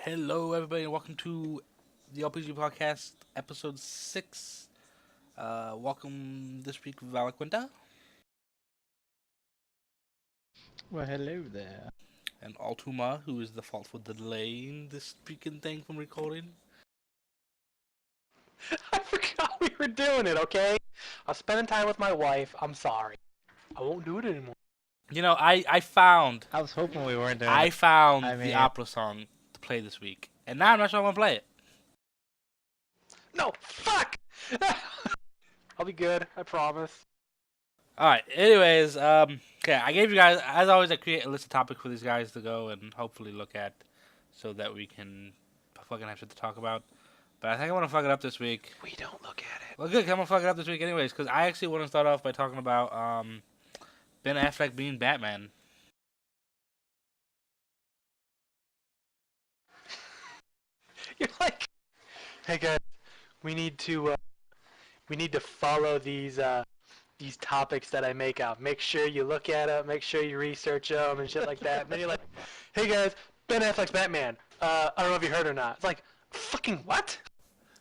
Hello, everybody, and welcome to the LPG Podcast, Episode 6. Welcome this week, Valaquinta, Well, hello there. and Altuma, who is the fault for delaying this freaking thing from recording. I forgot we were doing it, okay? I was spending time with my wife. I'm sorry. I won't do it anymore. You know, I found I was hoping we weren't doing I it. found I the mean- opera song to play this week, and now I'm not sure I want to play it. No, fuck! I'll be good, I promise. Alright, anyways, okay, I gave you guys, as always, I create a list of topics for these guys to go and hopefully look at so that we can fucking have shit to talk about. But I think I want to fuck it up this week. We don't look at it. Well, good, 'cause I'm gonna fuck it up this week anyways, because I actually want to start off by talking about Ben Affleck being Batman. You're like, hey guys, we need to follow these topics that I make out. Make sure you look at them, make sure you research them and shit like that. And then you're like, hey guys, Ben Affleck's Batman. I don't know if you heard or not. It's like, fucking what?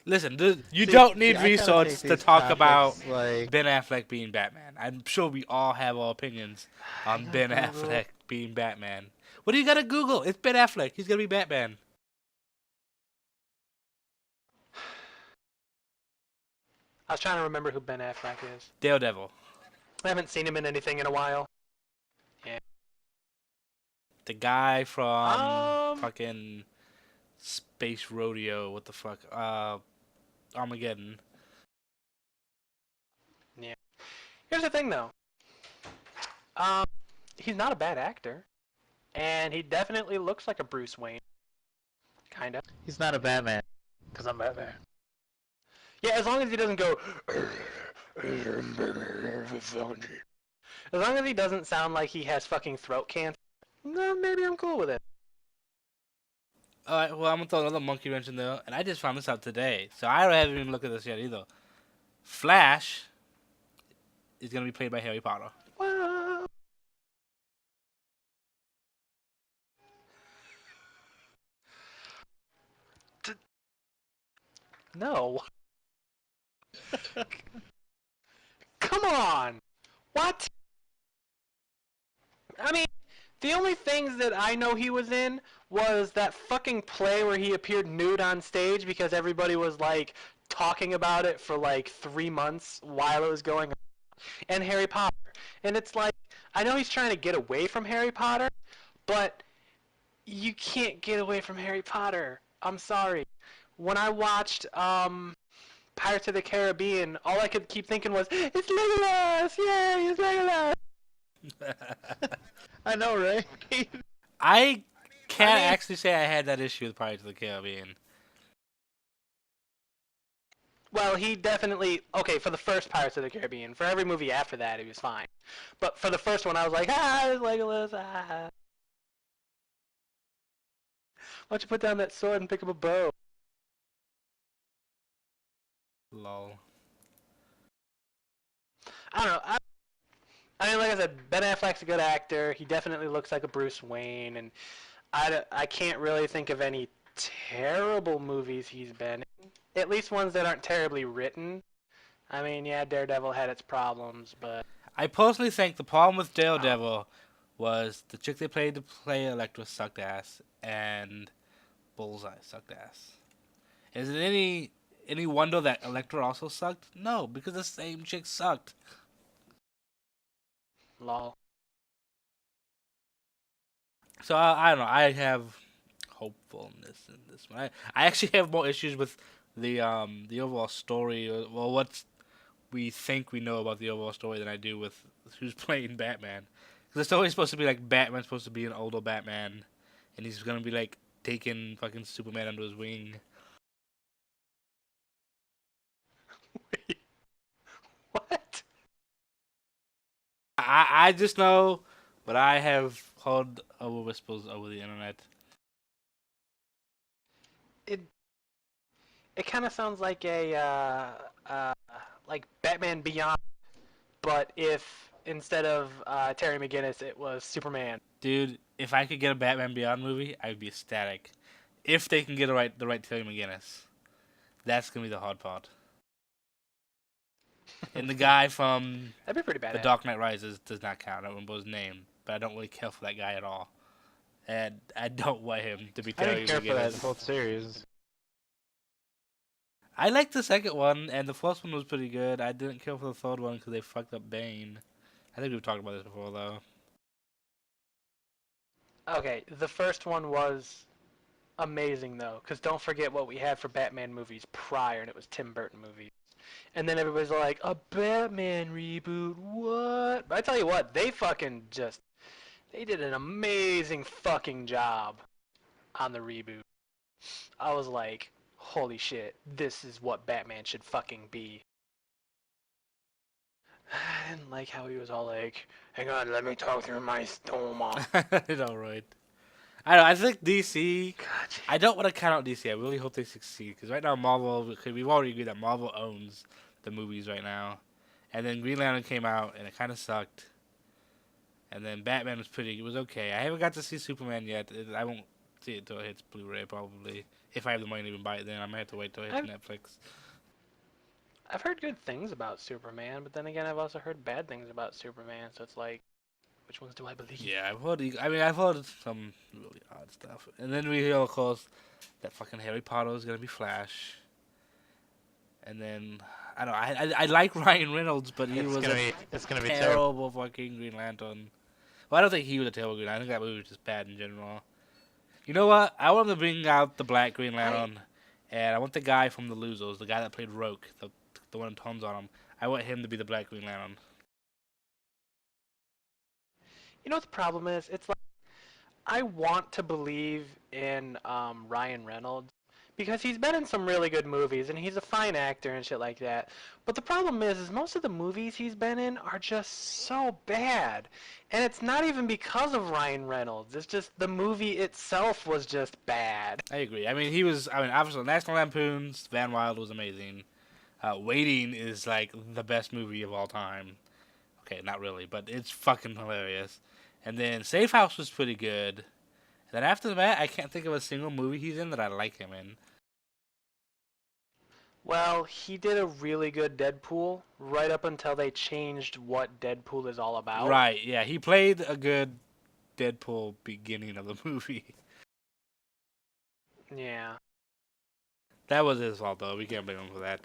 Listen, dude, you See- don't need see, I kinda resources take to these talk about topics, like, Ben Affleck being Batman. I'm sure we all have our opinions on Ben Affleck being Batman. What do you gotta Google? It's Ben Affleck. He's gonna be Batman. I was trying to remember who Ben Affleck is. Daredevil. I haven't seen him in anything in a while. The guy from Um, fucking Space Rodeo. What the fuck? Armageddon. Here's the thing, though. He's not a bad actor, and he definitely looks like a Bruce Wayne. Kinda. he's not a Batman. Because I'm Batman. Yeah, as long as he doesn't go. As long as he doesn't sound like he has fucking throat cancer, no, maybe I'm cool with it. Alright, well, I'm gonna throw another monkey wrench in there, and I just found this out today, so I haven't even looked at this yet either. Flash is gonna be played by Harry Potter. Well, no. Come on! What? I mean, the only things that I know he was in was that fucking play where he appeared nude on stage because everybody was like talking about it for like 3 months while it was going on, and Harry Potter. And it's like, I know he's trying to get away from Harry Potter, but you can't get away from Harry Potter. I'm sorry. When I watched Pirates of the Caribbean, all I could keep thinking was, it's Legolas! Yay, it's Legolas! I know, right? I can't I mean- actually say I had that issue with Pirates of the Caribbean. Well, he definitely, okay, for the first Pirates of the Caribbean. For every movie after that, he was fine. But for the first one, I was like, it's Legolas, Why don't you put down that sword and pick up a bow? Lol. I don't know. I mean, like I said, Ben Affleck's a good actor. He definitely looks like a Bruce Wayne, and I can't really think of any terrible movies he's been in. At least ones that aren't terribly written. I mean, yeah, Daredevil had its problems, but I personally think the problem with Daredevil was the chick they played to play Elektra sucked ass, and Bullseye sucked ass. Is it any wonder that Elektra also sucked? No, because the same chick sucked. lol. So I don't know. I have hopefulness in this one. I actually have more issues with the overall story, or well, what we think we know about the overall story than I do with who's playing Batman. Because it's always supposed to be like Batman's supposed to be an older Batman, and he's gonna be like taking fucking Superman under his wing. Wait, what? I just know what I have heard over whispers over the internet. It kind of sounds like a like Batman Beyond, but if instead of Terry McGinnis, it was Superman. Dude, if I could get a Batman Beyond movie, I'd be ecstatic. if they can get the right Terry McGinnis. That's gonna be the hard part. And the guy from That'd be pretty The badass. Dark Knight Rises does not count. I don't remember his name, but I don't really care for that guy at all. And I don't want him to be I Terry didn't care for that McGinnis. whole series. I liked the second one, and the first one was pretty good. I didn't care for the third one because they fucked up Bane. I think we've talked about this before, though. Okay, the first one was amazing though, because don't forget what we had for Batman movies prior, and it was Tim Burton movies. And then everybody's like, a Batman reboot? What? But I tell you what, they did an amazing fucking job on the reboot. I was like, holy shit, this is what Batman should fucking be. I didn't like how he was all like, hang on, let me talk through my stoma. I know, right? I don't know, I think DC. God. I don't want to count out DC. I really hope they succeed because right now Marvel. Because we've already agreed that Marvel owns the movies right now, and then Green Lantern came out and it kind of sucked. And then Batman was pretty. It was okay. I haven't got to see Superman yet. I won't see it until it hits Blu-ray probably. If I have the money to even buy it, then I might have to wait till it hits Netflix. I've heard good things about Superman, but then again, I've also heard bad things about Superman, so it's like, which ones do I believe? Yeah, I've heard. I've heard some really odd stuff. And then we hear, of course, that fucking Harry Potter is gonna be Flash. And then I don't know. I like Ryan Reynolds, but he was It's gonna be terrible. terrible fucking Green Lantern. Well, I don't think he was a terrible Green Lantern. I think that movie was just bad in general. You know what? I want them to bring out the Black Green Lantern, and I want the guy from The Losers, the guy that played Roke, the one with tons on him. I want him to be the Black Green Lantern. You know what the problem is? It's like, I want to believe in Ryan Reynolds because he's been in some really good movies and he's a fine actor and shit like that. But the problem is most of the movies he's been in are just so bad. And it's not even because of Ryan Reynolds. It's just the movie itself was just bad. I agree. I mean, he was. I mean, obviously, National Lampoon's Van Wilder was amazing. Waiting is like the best movie of all time. Okay, not really, but it's fucking hilarious. And then Safe House was pretty good. And then after that, I can't think of a single movie he's in that I like him in. Well, he did a really good Deadpool right up until they changed what Deadpool is all about. Right, yeah, he played a good Deadpool beginning of the movie. Yeah. That was his fault, though. We can't blame him for that.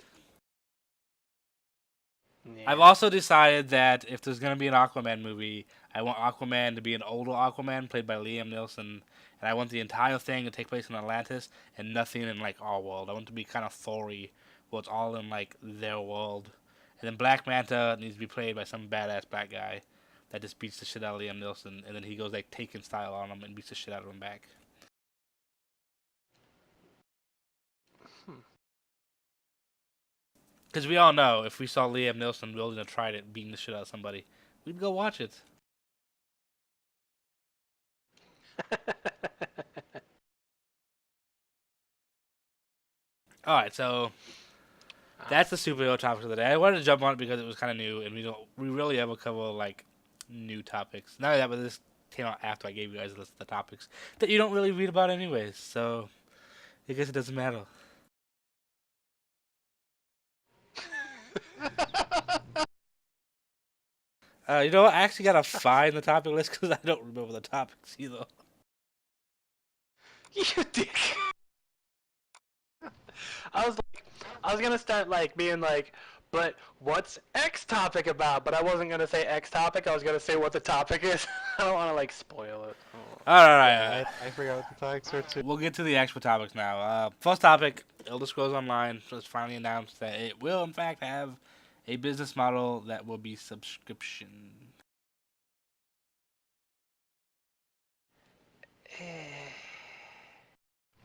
Yeah. I've also decided that if there's going to be an Aquaman movie, I want Aquaman to be an older Aquaman played by Liam Neeson. And I want the entire thing to take place in Atlantis and nothing in, like, our world. I want it to be kind of Thor-y, where it's all in, like, their world. And then Black Manta needs to be played by some badass black guy that just beats the shit out of Liam Neeson. And then he goes, like, Taken style on him and beats the shit out of him back. Because we all know, if we saw Liam Neeson building a trident beating the shit out of somebody, we'd go watch it. Alright, so that's the superhero topic of the day. I wanted to jump on it because it was kind of new, and we really ever cover, like, new topics. Not only that, but this came out after I gave you guys a list of the topics that you don't really read about anyways, so I guess it doesn't matter. You know what? I actually gotta find the topic list because I don't remember the topics either. You dick. I was gonna start like being like, but what's X topic about? But I wasn't gonna say X topic. I was gonna say what the topic is. I don't want to like spoil it. Alright. I forgot what the topics were too. We'll get to the actual topics now. First topic, Elder Scrolls Online has finally announced that it will, in fact, have a business model that will be subscription.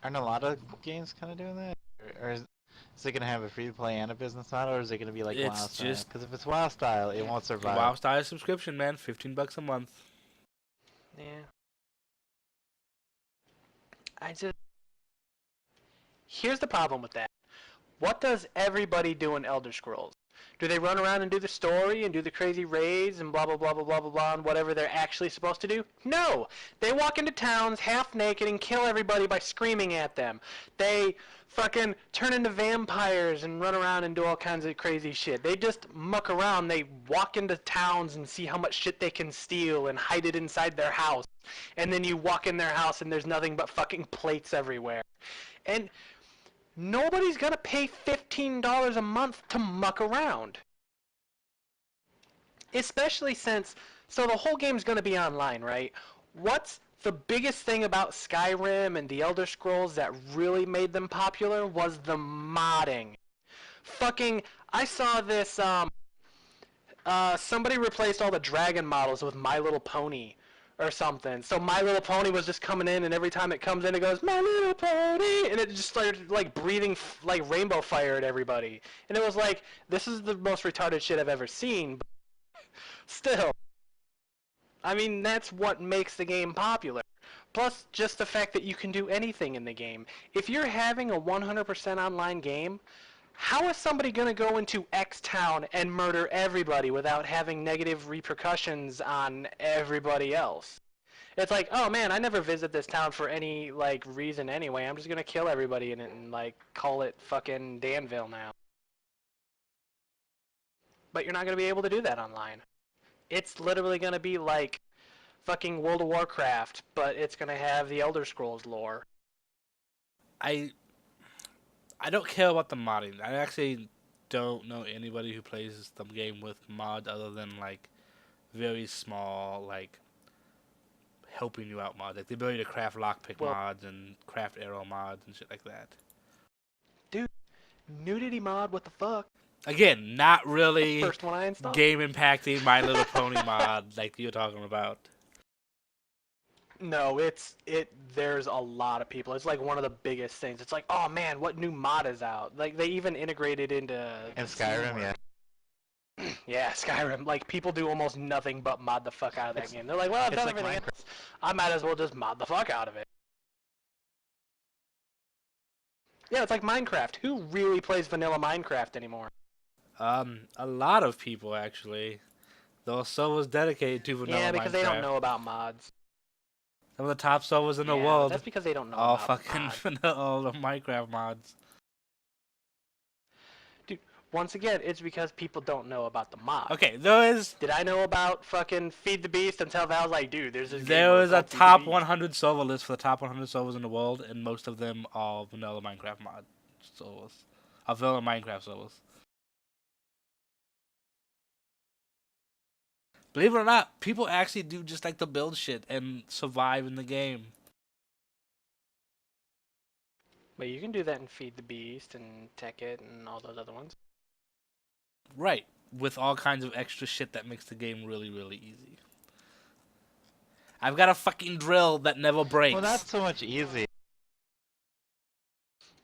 Aren't a lot of games kind of doing that? Or is it going to have a free-to-play and a business model, or is it going to be like It's WoW style? just- Because if it's WoW style, it won't survive. WoW style subscription, man. $15 a month. Yeah. Here's the problem with that. What does everybody do in Elder Scrolls? Do they run around and do the story and do the crazy raids and blah blah blah blah blah blah blah and whatever they're actually supposed to do? No! They walk into towns half naked and kill everybody by screaming at them. They fucking turn into vampires and run around and do all kinds of crazy shit. They just muck around. They walk into towns and see how much shit they can steal and hide it inside their house. And then you walk in their house and there's nothing but fucking plates everywhere. And nobody's gonna pay $15 a month to muck around. Especially since, so the whole game's gonna be online, right? What's the biggest thing about Skyrim and the Elder Scrolls that really made them popular was the modding. Fucking, I saw this, somebody replaced all the dragon models with My Little Pony or something. So My Little Pony was just coming in, and every time it comes in, it goes, My Little Pony! And it just started, like, breathing, like, rainbow fire at everybody. And it was like, this is the most retarded shit I've ever seen, but still. I mean, that's what makes the game popular. Plus, just the fact that you can do anything in the game. If you're having a 100% online game, how is somebody going to go into X town and murder everybody without having negative repercussions on everybody else? It's like, oh man, I never visit this town for any, like, reason anyway. I'm just going to kill everybody in it and, like, call it fucking Danville now. But you're not going to be able to do that online. It's literally going to be like fucking World of Warcraft, but it's going to have the Elder Scrolls lore. I don't care about the modding. I actually don't know anybody who plays the game with mods other than like very small, like helping you out mods, like the ability to craft lockpick mods and craft arrow mods and shit like that. Dude, nudity mod, what the fuck? Again, not really First one I installed. game impacting My Little Pony mod like you're talking about. No, there's a lot of people. It's like one of the biggest things. It's like, oh man, what new mod is out? Like they even integrated into And Skyrim, yeah. Yeah, Skyrim. Like people do almost nothing but mod the fuck out of that game. They're like, well, I've done like everything Minecraft. else. I might as well just mod the fuck out of it. Yeah, it's like Minecraft. Who really plays vanilla Minecraft anymore? A lot of people actually. Those servers dedicated to vanilla Yeah, because Minecraft. they don't know about mods. Some of the top servers in the Yeah, world. that's because they don't know All about fucking mods. vanilla, all the Minecraft mods. Dude, once again, it's because people don't know about the mods. Okay, there is Did I know about fucking Feed the Beast until Val's like, dude, there's this game there is a called Feed the top Beast. 100 server list for the top 100 servers in the world, and most of them are vanilla Minecraft mod servers. Are vanilla Minecraft servers. Believe it or not, people actually do just like to build shit and survive in the game. But you can do that in Feed the Beast and Tech It and all those other ones. Right, with all kinds of extra shit that makes the game really, really easy. I've got a fucking drill that never breaks. Well, not so much easy.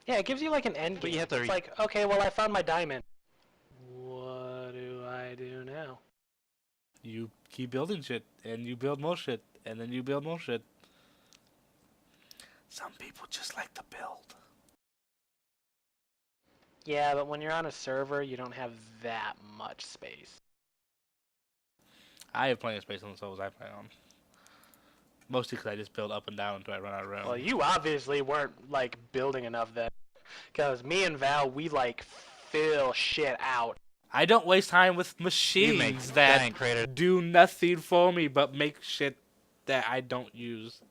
Yeah, it gives you like an end But game. you have to It's like, okay, well I found my diamond. What do I do now? You keep building shit, and you build more shit, and then you build more shit. Some people just like to build. Yeah, but when you're on a server, you don't have that much space. I have plenty of space on the servers I play on. Mostly because I just build up and down until I run out of room. Well, you obviously weren't like building enough then. Because me and Val, we like fill shit out. I don't waste time with machines that giant craters. do nothing for me but make shit that I don't use.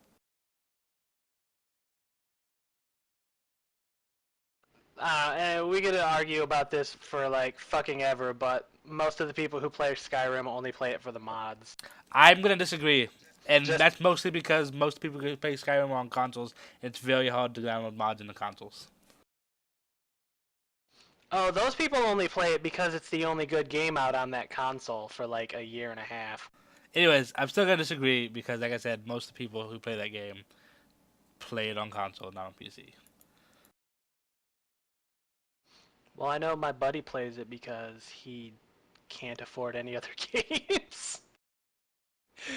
And we could argue about this for like fucking ever, but most of the people who play Skyrim only play it for the mods. I'm gonna disagree, and Just- that's mostly because most people who play Skyrim on consoles. It's very hard to download mods in the consoles. Oh, those people only play it because it's the only good game out on that console for like a year and a half. Anyways, I'm still gonna disagree because, like I said, most of the people who play that game play it on console, not on PC. Well, I know my buddy plays it because he can't afford any other games.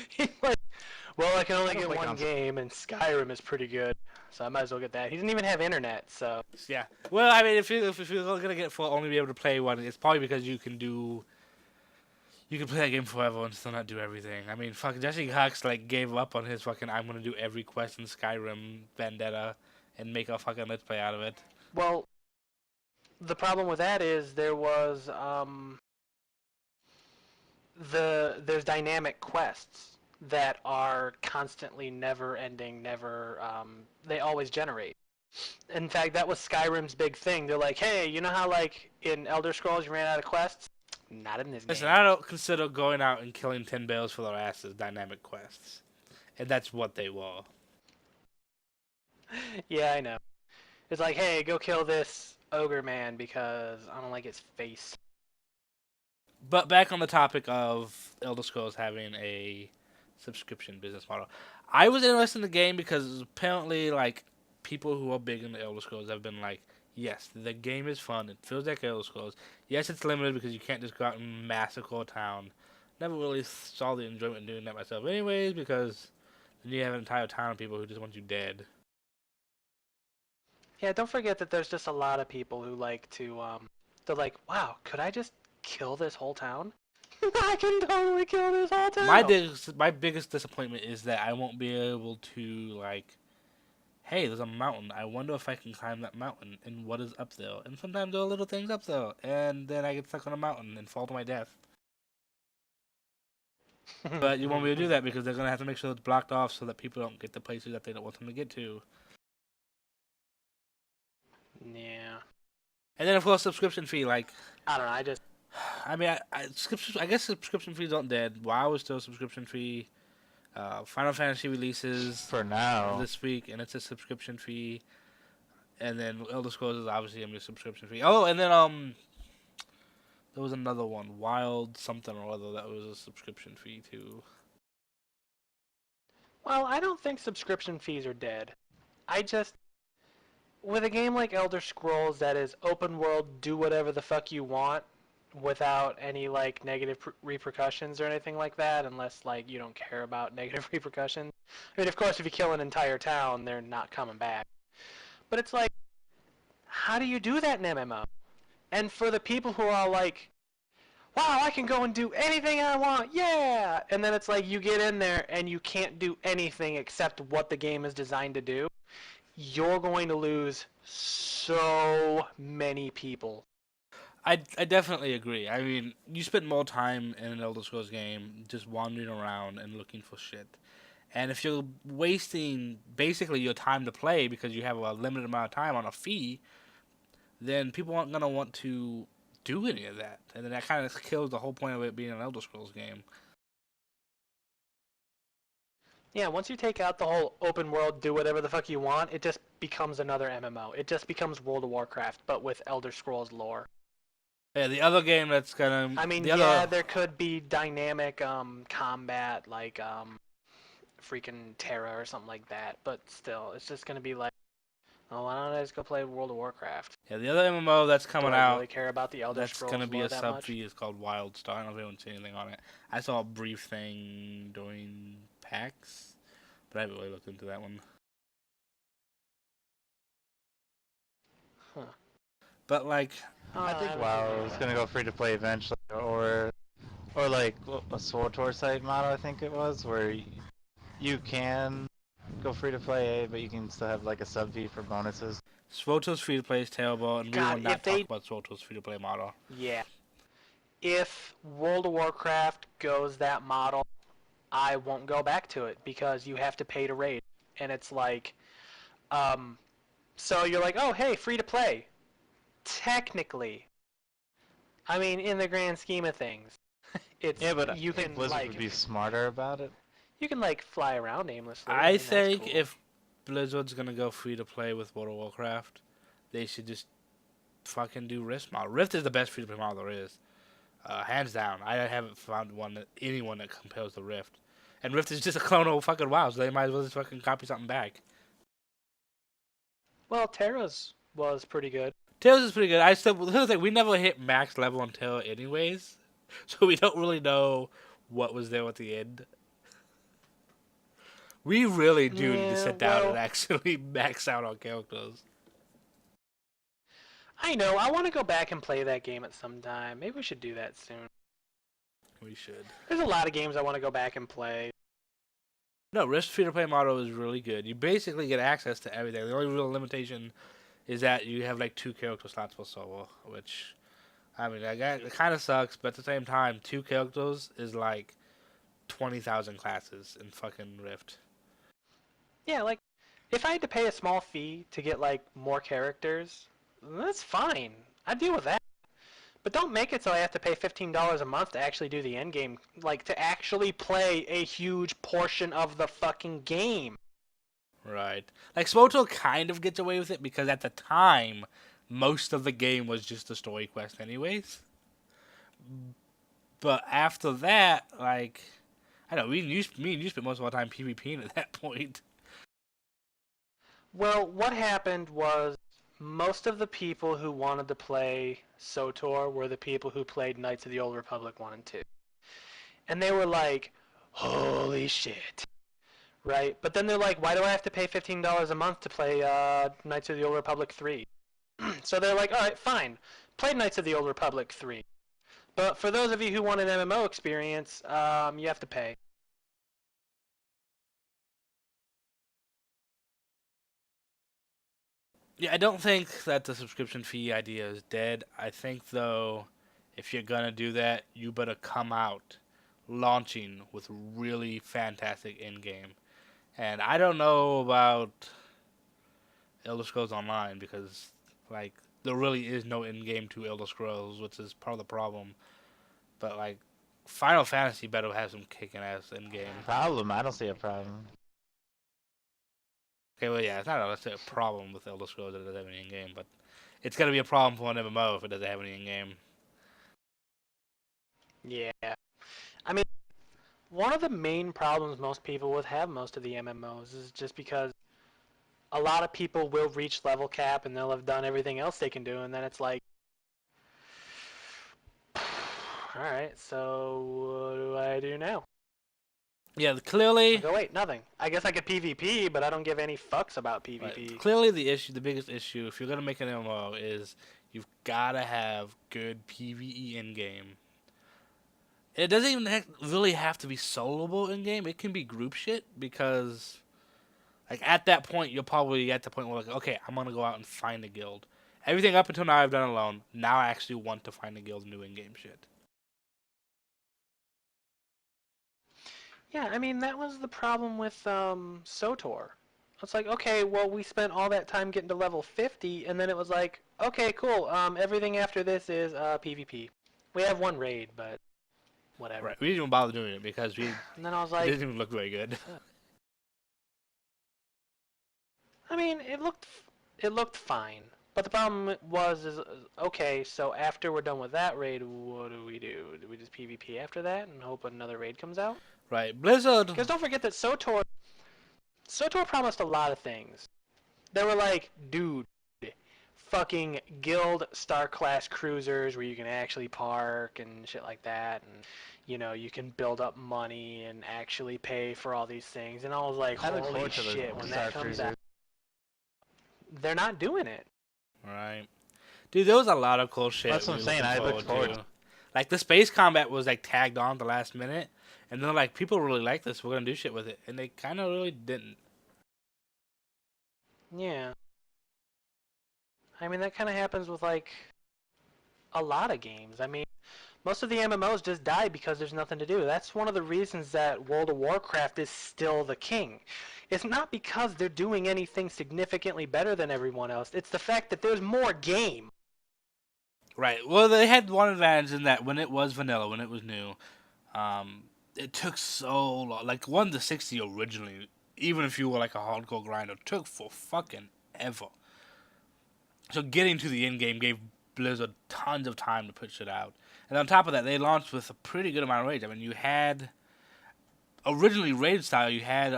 He's like, well, I can only I don't get play one console. game, and Skyrim is pretty good. so I might as well get that. He doesn't even have internet, so. Yeah. Well, I mean, if you're gonna get full, only be able to play one, it's probably because you can play that game forever and still not do everything. I mean, fuck, Jesse Hux like gave up on his fucking I'm gonna do every quest in Skyrim Vendetta and make a fucking let's play out of it. Well, the problem with that is there's dynamic quests that are constantly never ending, they always generate. In fact, that was Skyrim's big thing. They're like, hey, you know how like in Elder Scrolls you ran out of quests? Not in this Listen, game. I don't consider going out and killing 10 bales for their asses dynamic quests, and that's what they were. Yeah, I know. It's like, hey, go kill this ogre man because I don't like his face. But back on the topic of Elder Scrolls having a subscription business model, I was interested in the game because apparently, like, people who are big into Elder Scrolls have been like, yes, the game is fun. It feels like Elder Scrolls. Yes, it's limited because you can't just go out and massacre a town. Never really saw the enjoyment in doing that myself, anyways, because then you have an entire town of people who just want you dead. Yeah, don't forget that there's just a lot of people who like to, they're like, wow, could I just kill this whole town? I can totally kill this whole town! My biggest disappointment is that I won't be able to, like, hey, there's a mountain. I wonder if I can climb that mountain and what is up there. And sometimes there are little things up there, and then I get stuck on a mountain and fall to my death. But you won't be able to do that because they're going to have to make sure it's blocked off so that people don't get the places that they don't want them to get to. Yeah. And then, of course, subscription fee. Like, I don't know, I mean, I guess subscription fees aren't dead. WoW is still a subscription fee. Final Fantasy releases For now. this week, and it's a subscription fee. And then Elder Scrolls is obviously gonna be a subscription fee. Oh, and then there was another one, Wild something or other, that was a subscription fee too. Well, I don't think subscription fees are dead. With a game like Elder Scrolls that is open world, do whatever the fuck you want without any like negative repercussions or anything like that, unless like you don't care about negative repercussions. I mean, of course, if you kill an entire town, they're not coming back. But it's like, how do you do that in MMO? And for the people who are like, wow, I can go and do anything I want, yeah! And then it's like you get in there and you can't do anything except what the game is designed to do. You're going to lose so many people. I definitely agree. I mean, you spend more time in an Elder Scrolls game just wandering around and looking for shit. And if you're wasting basically your time to play because you have a limited amount of time on a fee, then people aren't going to want to do any of that. And then that kind of kills the whole point of it being an Elder Scrolls game. Yeah, once you take out the whole open world, do whatever the fuck you want, it just becomes another MMO. It just becomes World of Warcraft, but with Elder Scrolls lore. Yeah, the other game that's gonna. I mean, there could be dynamic combat, like freaking Terra or something like that, but still, it's just gonna be like, oh, why don't I just go play World of Warcraft? Yeah, the other MMO that's coming Do I out. really care about the Elder That's Scrolls gonna be lore a that sub much? fee. It's called Wildstar. I don't know if anyone seen anything on it. I saw a brief thing during PAX, but I haven't really looked into that one. Huh. But like, I think WoW is gonna go free to play eventually, or like a SWTOR site model. I think it was where you can go free to play, but you can still have like a sub fee for bonuses. SWTOR's free to play is terrible, and we God, will not if they- talk about SWTOR's free to play model. Yeah. If World of Warcraft goes that model, I won't go back to it because you have to pay to raid. And it's like, so you're like, oh, hey, free to play. Technically. I mean, in the grand scheme of things, it's, Yeah, but you I think can, Blizzard like, would be smarter about it. you can, like, fly around aimlessly. I mean, that's think cool. if Blizzard's gonna go free to play with World of Warcraft, they should just fucking do Rift model. Rift is the best free to play model there is, hands down. I haven't found anyone that compares to Rift, and Rift is just a clone of fucking WoW, so they might as well just fucking copy something back. Well, Terra's was pretty good. Tails is pretty good. I still here's the thing, we never hit max level on Terra anyways, so we don't really know what was there at the end. We really do need to Yeah, sit down and well, actually max out our characters. I know. I want to go back and play that game at some time. Maybe we should do that soon. We should. There's a lot of games I want to go back and play. No, Rift free-to-play model is really good. You basically get access to everything. The only real limitation is that you have like 2 character slots per solo, which, I mean, it kind of sucks, but at the same time, 2 characters is like 20,000 classes in fucking Rift. Yeah, like, if I had to pay a small fee to get, like, more characters, that's fine. I'd deal with that. But don't make it so I have to pay $15 a month to actually do the end game. Like, to actually play a huge portion of the fucking game. Right. Like, Swoto kind of gets away with it because at the time, most of the game was just a story quest anyways. But after that, like, I don't know, me and you spent most of our time PvPing at that point. Well, what happened was most of the people who wanted to play SOTOR were the people who played Knights of the Old Republic 1 and 2. And they were like, holy shit. Right? But then they're like, why do I have to pay $15 a month to play Knights of the Old Republic 3? So they're like, alright, fine. Play Knights of the Old Republic 3. But for those of you who want an MMO experience, you have to pay. Yeah, I don't think that the subscription fee idea is dead. I think, though, if you're gonna do that, you better come out launching with really fantastic in-game. And I don't know about Elder Scrolls Online because, like, there really is no in-game to Elder Scrolls, which is part of the problem. But, like, Final Fantasy better have some kicking ass in-game. Problem? I don't see a problem. Okay, well, yeah, it's not necessarily a problem with Elder Scrolls that it doesn't have any in-game, but it's gonna be a problem for an MMO if it doesn't have any in-game. Yeah. I mean, one of the main problems most people would have most of the MMOs is just because a lot of people will reach level cap and they'll have done everything else they can do, and then it's like, alright, so what do I do now? Yeah, clearly, I go, wait, nothing. I guess I could PvP, but I don't give any fucks about PvP. right, clearly the biggest issue, if you're gonna make an MMO, is you've gotta have good PVE in-game. It doesn't even really have to be soloable in-game. It can be group shit because, like, at that point, you're probably at the point where, like, okay, I'm gonna go out and find a guild. Everything up until now I've done alone. Now I actually want to find a guild and do in-game shit. Yeah, I mean, that was the problem with SOTOR. It's like, okay, well, we spent all that time getting to level 50, and then it was like, okay, cool, everything after this is PvP. We have one raid, but whatever. Right. We didn't even bother doing it because And then I was it like, didn't even look very good. I mean, it looked fine. But the problem was, is okay, so after we're done with that raid, what do we do? Do we just PvP after that and hope another raid comes out? Right. Blizzard. Because don't forget that SOTOR promised a lot of things. They were like, dude, fucking guild star class cruisers where you can actually park and shit like that, and you know you can build up money and actually pay for all these things. And I was like, I look holy forward to the shit, when Star that comes Cruiser. out, they're not doing it. Right. Dude, there was a lot of cool shit. That's what I'm saying, I look forward to. Like, the space combat was, like, tagged on at the last minute. And then, like, people really like this. We're going to do shit with it. And they kind of really didn't. Yeah. I mean, that kind of happens with, like, a lot of games. I mean, most of the MMOs just die because there's nothing to do. That's one of the reasons that World of Warcraft is still the king. It's not because they're doing anything significantly better than everyone else. It's the fact that there's more game. Right. Well, they had one advantage in that when it was vanilla, when it was new, it took so long. Like, 1 to 60 originally, even if you were, like, a hardcore grinder, took for fucking ever. So getting to the end game gave Blizzard tons of time to put shit out. And on top of that, they launched with a pretty good amount of raids. I mean, you had originally raid style. You had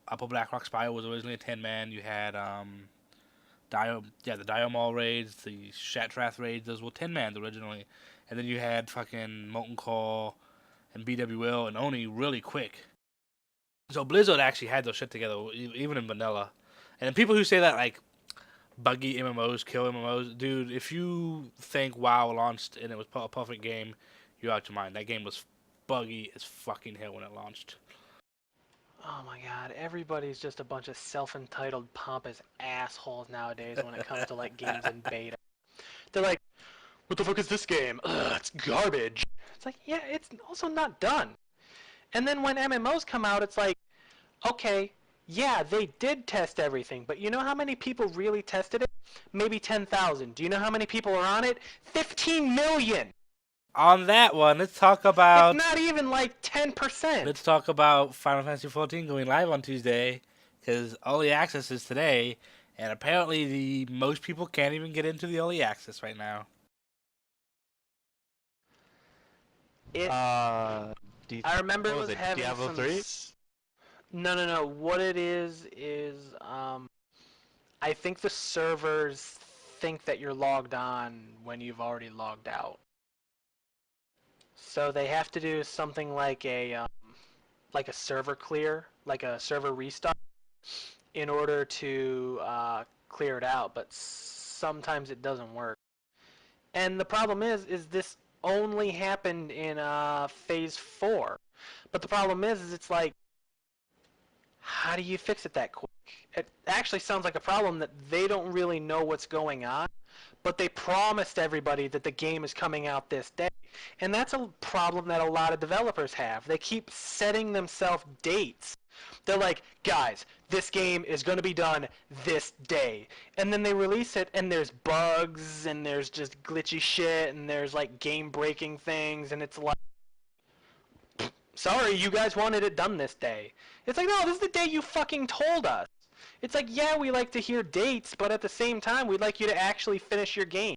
Upper Blackrock Spire was originally a 10-man. You had the Diomall raids, the Shattrath raids. Those were 10-mans originally, and then you had fucking Molten Core and BWL and Oni really quick. So Blizzard actually had their shit together, even in vanilla. And people who say that like buggy MMOs kill MMOs, dude, if you think WoW launched and it was a perfect game, you're out your mind. That game was buggy as fucking hell when it launched. Oh my god, everybody's just a bunch of self-entitled, pompous assholes nowadays when it comes to like games in beta. They're like, what the fuck is this game? Ugh, it's garbage. It's like, yeah, it's also not done. And then when MMOs come out, it's like, okay, yeah, they did test everything, but you know how many people really tested it? Maybe 10,000. Do you know how many people are on it? 15 million! On that one, let's talk It's about not even like 10%. let's talk about Final Fantasy XIV going live on Tuesday, because early access is today, and apparently the most people can't even get into the early access right now. It, D- I remember what it was was it? having Diablo some 3? No. What it is I think the servers think that you're logged on when you've already logged out. So they have to do something like a server clear, like a server restart, in order to clear it out. But sometimes it doesn't work. And the problem is this only happened in phase 4. But the problem is it's like, how do you fix it that quick? It actually sounds like a problem that they don't really know what's going on, but they promised everybody that the game is coming out this day. And that's a problem that a lot of developers have. They keep setting themselves dates. They're like, guys, this game is going to be done this day. And then they release it, and there's bugs, and there's just glitchy shit, and there's like game-breaking things, and it's like, sorry, you guys wanted it done this day. It's like, no, this is the day you fucking told us. It's like, yeah, we like to hear dates, but at the same time, we'd like you to actually finish your game.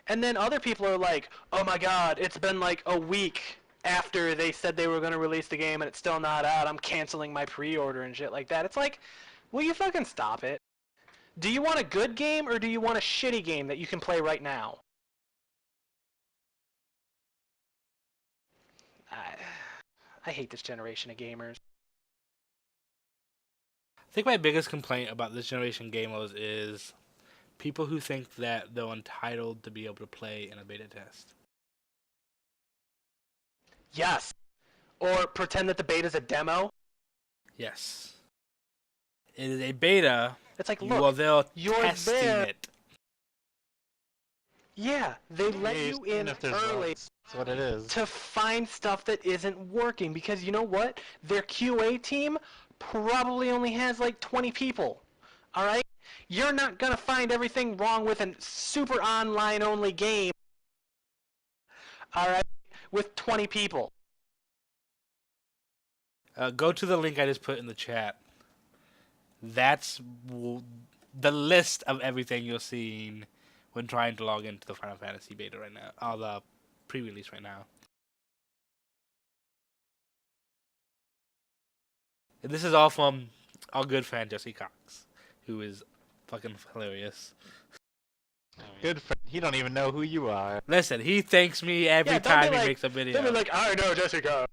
And then other people are like, oh my god, it's been like a week after they said they were going to release the game and it's still not out. I'm canceling my pre-order and shit like that. It's like, will you fucking stop it? Do you want a good game or do you want a shitty game that you can play right now? I hate this generation of gamers. I think my biggest complaint about this generation gamers is people who think that they're entitled to be able to play in a beta test. Yes. Or pretend that the beta's a demo. Yes. It is a beta. It's like, You look, are there you're testing there. it. Yeah, they let you in if there's early bugs, that's what it is. to find stuff that isn't working because you know what? Their QA team probably only has like 20 people. All right? You're not going to find everything wrong with a super online only game. All right? With 20 people. Go to the link I just put in the chat. That's the list of everything you're seeing when trying to log into the Final Fantasy beta right now, or the pre-release right now. And this is all from our good friend Jesse Cox, who is fucking hilarious. Good friend. He don't even know who you are. Listen, he thanks me every Yeah, don't be time he like- makes a video. They'll be like, I know Jessica.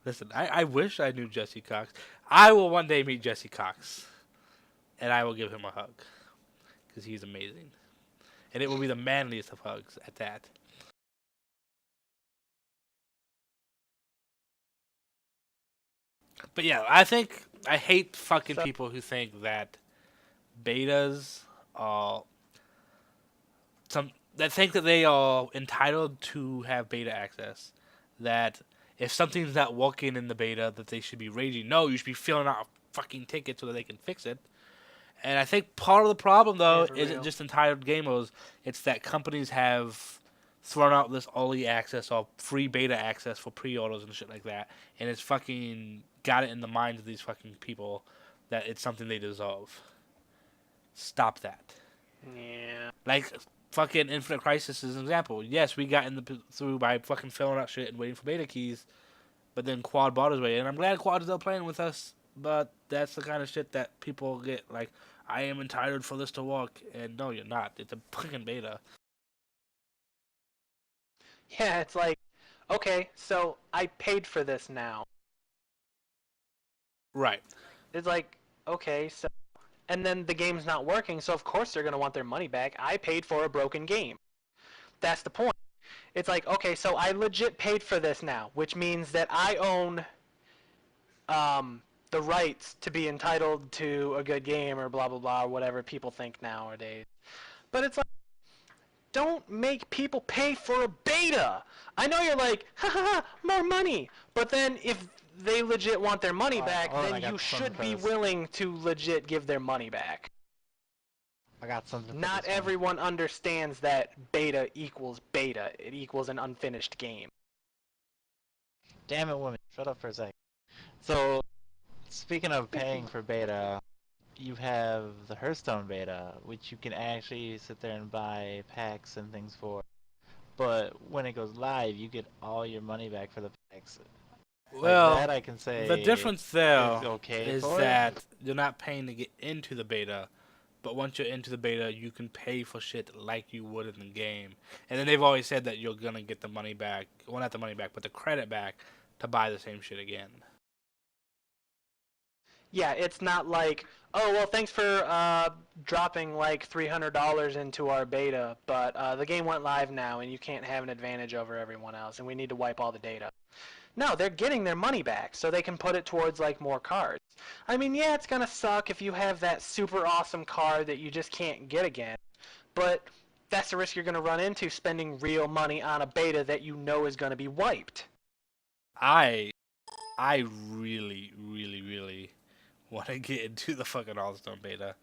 Listen, I wish I knew Jesse Cox. I will one day meet Jesse Cox, and I will give him a hug, because he's amazing. And it will be the manliest of hugs at that. But yeah, I hate fucking people who think that betas are that think that they are entitled to have beta access. That if something's not working in the beta, that they should be raging. No, you should be filling out a fucking ticket so that they can fix it. And I think part of the problem, though, Yeah, for isn't real. just entitled gamers. It's that companies have thrown out this early access or free beta access for pre-orders and shit like that. And it's fucking got it in the minds of these fucking people that it's something they deserve. Stop that. Yeah. Like, fucking Infinite Crisis is an example. Yes, we got through by fucking filling out shit and waiting for beta keys, but then Quad bought his way, and I'm glad Quad is still playing with us, but that's the kind of shit that people get, like, I am entitled for this to work, and no, you're not. It's a fucking beta. Yeah, it's like, okay, so I paid for this now. Right. It's like, okay, so, and then the game's not working, so of course they're gonna want their money back. I paid for a broken game. That's the point. It's like, okay, so I legit paid for this now, which means that I own the rights to be entitled to a good game or blah blah blah or whatever people think nowadays. But it's like, don't make people pay for a beta. I know you're like, ha ha ha, more money. But then if they legit want their money back, Hold on, I then you got something should for be this. willing to legit give their money back. I got something for Not this one. everyone understands that beta equals beta. It equals an unfinished game. Damn it, woman. Shut up for a sec. So, speaking of paying for beta, you have the Hearthstone beta, which you can actually sit there and buy packs and things for. But when it goes live, you get all your money back for the packs. Like Well, that, I can the say difference there is okay is for it. that you're not paying to get into the beta, but once you're into the beta, you can pay for shit like you would in the game. And then they've always said that you're gonna get the money back. Well, not the money back, but the credit back to buy the same shit again. Yeah, it's not like, oh, well, thanks for dropping like $300 into our beta, but the game went live now and you can't have an advantage over everyone else and we need to wipe all the data. No, they're getting their money back so they can put it towards like more cards. I mean, yeah, it's gonna suck if you have that super awesome card that you just can't get again, but that's the risk you're gonna run into spending real money on a beta that you know is gonna be wiped. I I really want to get into the fucking Hearthstone beta.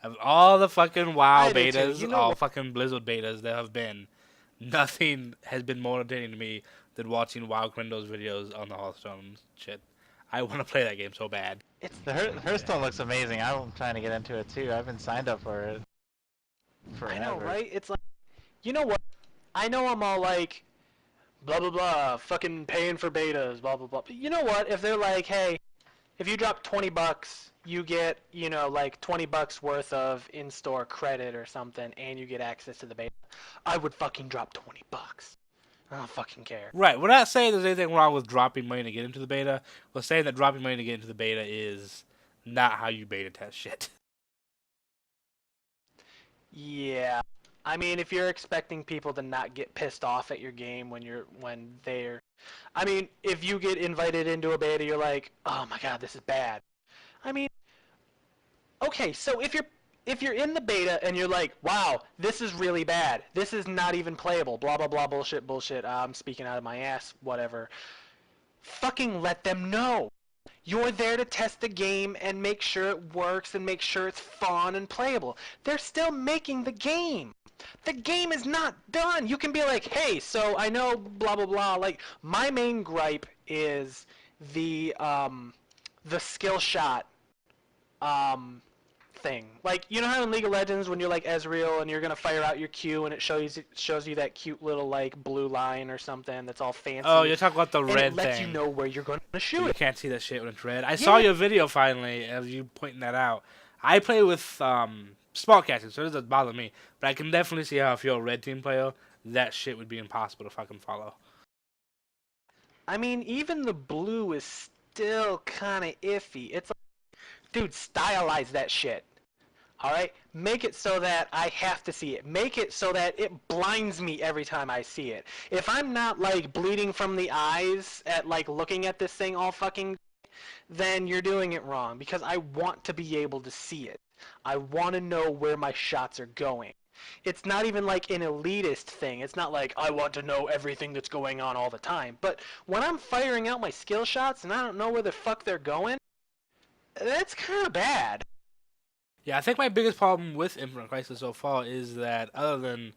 Of all the fucking WoW I do too. betas, You know all what? fucking Blizzard betas there have been, nothing has been more entertaining to me than watching WoW Grindo's videos on the Hearthstone shit. I want to play that game so bad. It's The Hearthstone looks amazing. I'm trying to get into it too. I've been signed up for it I know, forever. right? It's like, you know what? I know I'm all like, blah blah blah, fucking paying for betas, blah blah blah. But you know what? If they're like, hey, if you drop $20, you get, like $20 worth of in-store credit or something, and you get access to the beta, I would fucking drop $20. I don't fucking care. Right, we're not saying there's anything wrong with dropping money to get into the beta. We're saying that dropping money to get into the beta is not how you beta test shit. Yeah. I mean, if you're expecting people to not get pissed off at your game when they're, I mean, if you get invited into a beta, you're like, oh my god, this is bad. I mean, okay, so if you're in the beta and you're like, wow, this is really bad. This is not even playable. Blah blah blah bullshit bullshit. I'm speaking out of my ass. Whatever. Fucking let them know. You're there to test the game and make sure it works and make sure it's fun and playable. They're still making the game. The game is not done. You can be like, hey, so I know blah blah blah. Like my main gripe is the skill shot um thing. Like, you know how in League of Legends when you're like Ezreal and you're gonna fire out your Q and it shows you that cute little like blue line or something that's all fancy. Oh, you're talking about the and it red lets thing. you know where you're gonna So shoot you it. can't see that shit when it's red. I saw your video finally of you pointing that out. I play with small casters, so it doesn't bother me. But I can definitely see how if you're a red team player, that shit would be impossible to fucking follow. I mean, even the blue is still kind of iffy. It's like, dude, stylize that shit. All right, make it so that I have to see it. Make it so that it blinds me every time I see it. If I'm not like bleeding from the eyes at like looking at this thing all fucking, then you're doing it wrong because I want to be able to see it. I want to know where my shots are going. It's not even like an elitist thing. It's not like I want to know everything that's going on all the time. But when I'm firing out my skill shots and I don't know where the fuck they're going, that's kind of bad. Yeah, I think my biggest problem with Infinite Crisis so far is that other than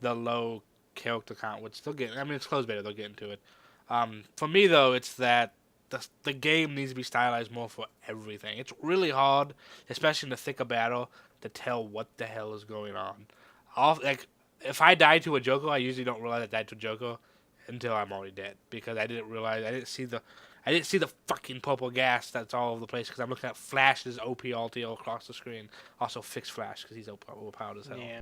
the low character count, which they'll get, I mean, it's closed beta, they'll get into it. For me, though, it's that the game needs to be stylized more for everything. It's really hard, especially in the thick of battle, to tell what the hell is going on. Like, if I die to a Joker, I usually don't realize I died to a Joker until I'm already dead because I didn't realize I didn't see the fucking purple gas that's all over the place because I'm looking at Flash's OP ulti all across the screen. Also, fix Flash because he's overpowered as hell. Yeah.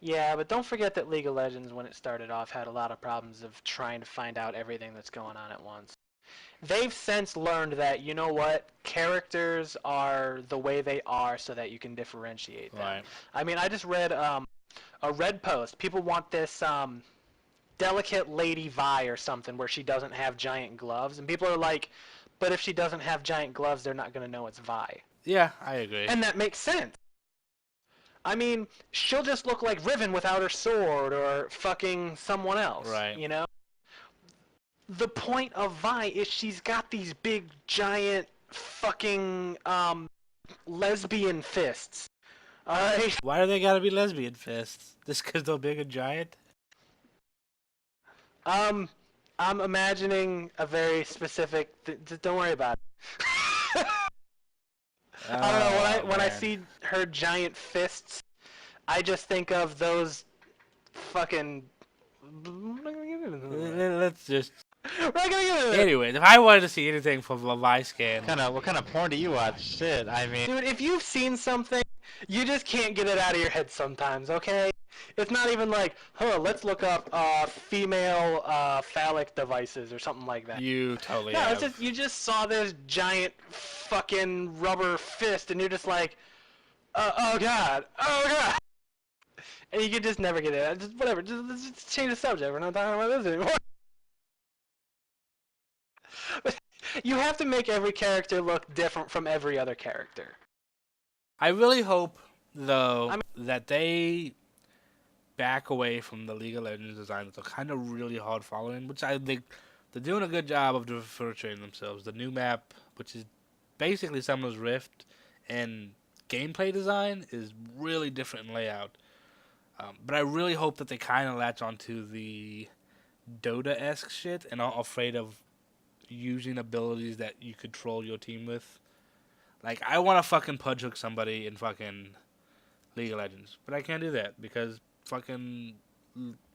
Yeah, but don't forget that League of Legends, when it started off, had a lot of problems of trying to find out everything that's going on at once. They've since learned that, you know what, characters are the way they are so that you can differentiate them. Right. I mean, I just read a Red post. People want this delicate Lady Vi or something where she doesn't have giant gloves, and people are like, but if she doesn't have giant gloves, they're not going to know it's Vi. Yeah, I agree. And that makes sense. I mean, she'll just look like Riven without her sword or fucking someone else, Right. you know? The point of Vi is she's got these big, giant, fucking, lesbian fists. Alright? Why do they gotta be lesbian fists? Just because they're big and giant? Um, I'm imagining a very specific. Don't worry about it. I don't know. When I Man. see her giant fists, I just think of those fucking. Let's just. We're not gonna get into it. Anyways, if I wanted to see anything from Levi scan, What kind of porn do you watch? Shit, I mean, Dude, if you've seen something, you just can't get it out of your head sometimes, okay? It's not even like, let's look up female phallic devices or something like that. you totally No, have. it's just you just saw this giant fucking rubber fist, and you're just like, oh god, oh god, and you can just never get it. Just whatever, just change the subject. We're not talking about this anymore. But you have to make every character look different from every other character. I really hope, though, I mean- that they back away from the League of Legends design that they're kind of really hard following, which I think they're doing a good job of differentiating themselves. The new map, which is basically Summoner's Rift, and gameplay design is really different in layout. But I really hope that they kind of latch onto the Dota-esque shit and aren't afraid of using abilities that you control your team with. Like, I want to fucking pudge hook somebody in fucking League of Legends, but I can't do that because fucking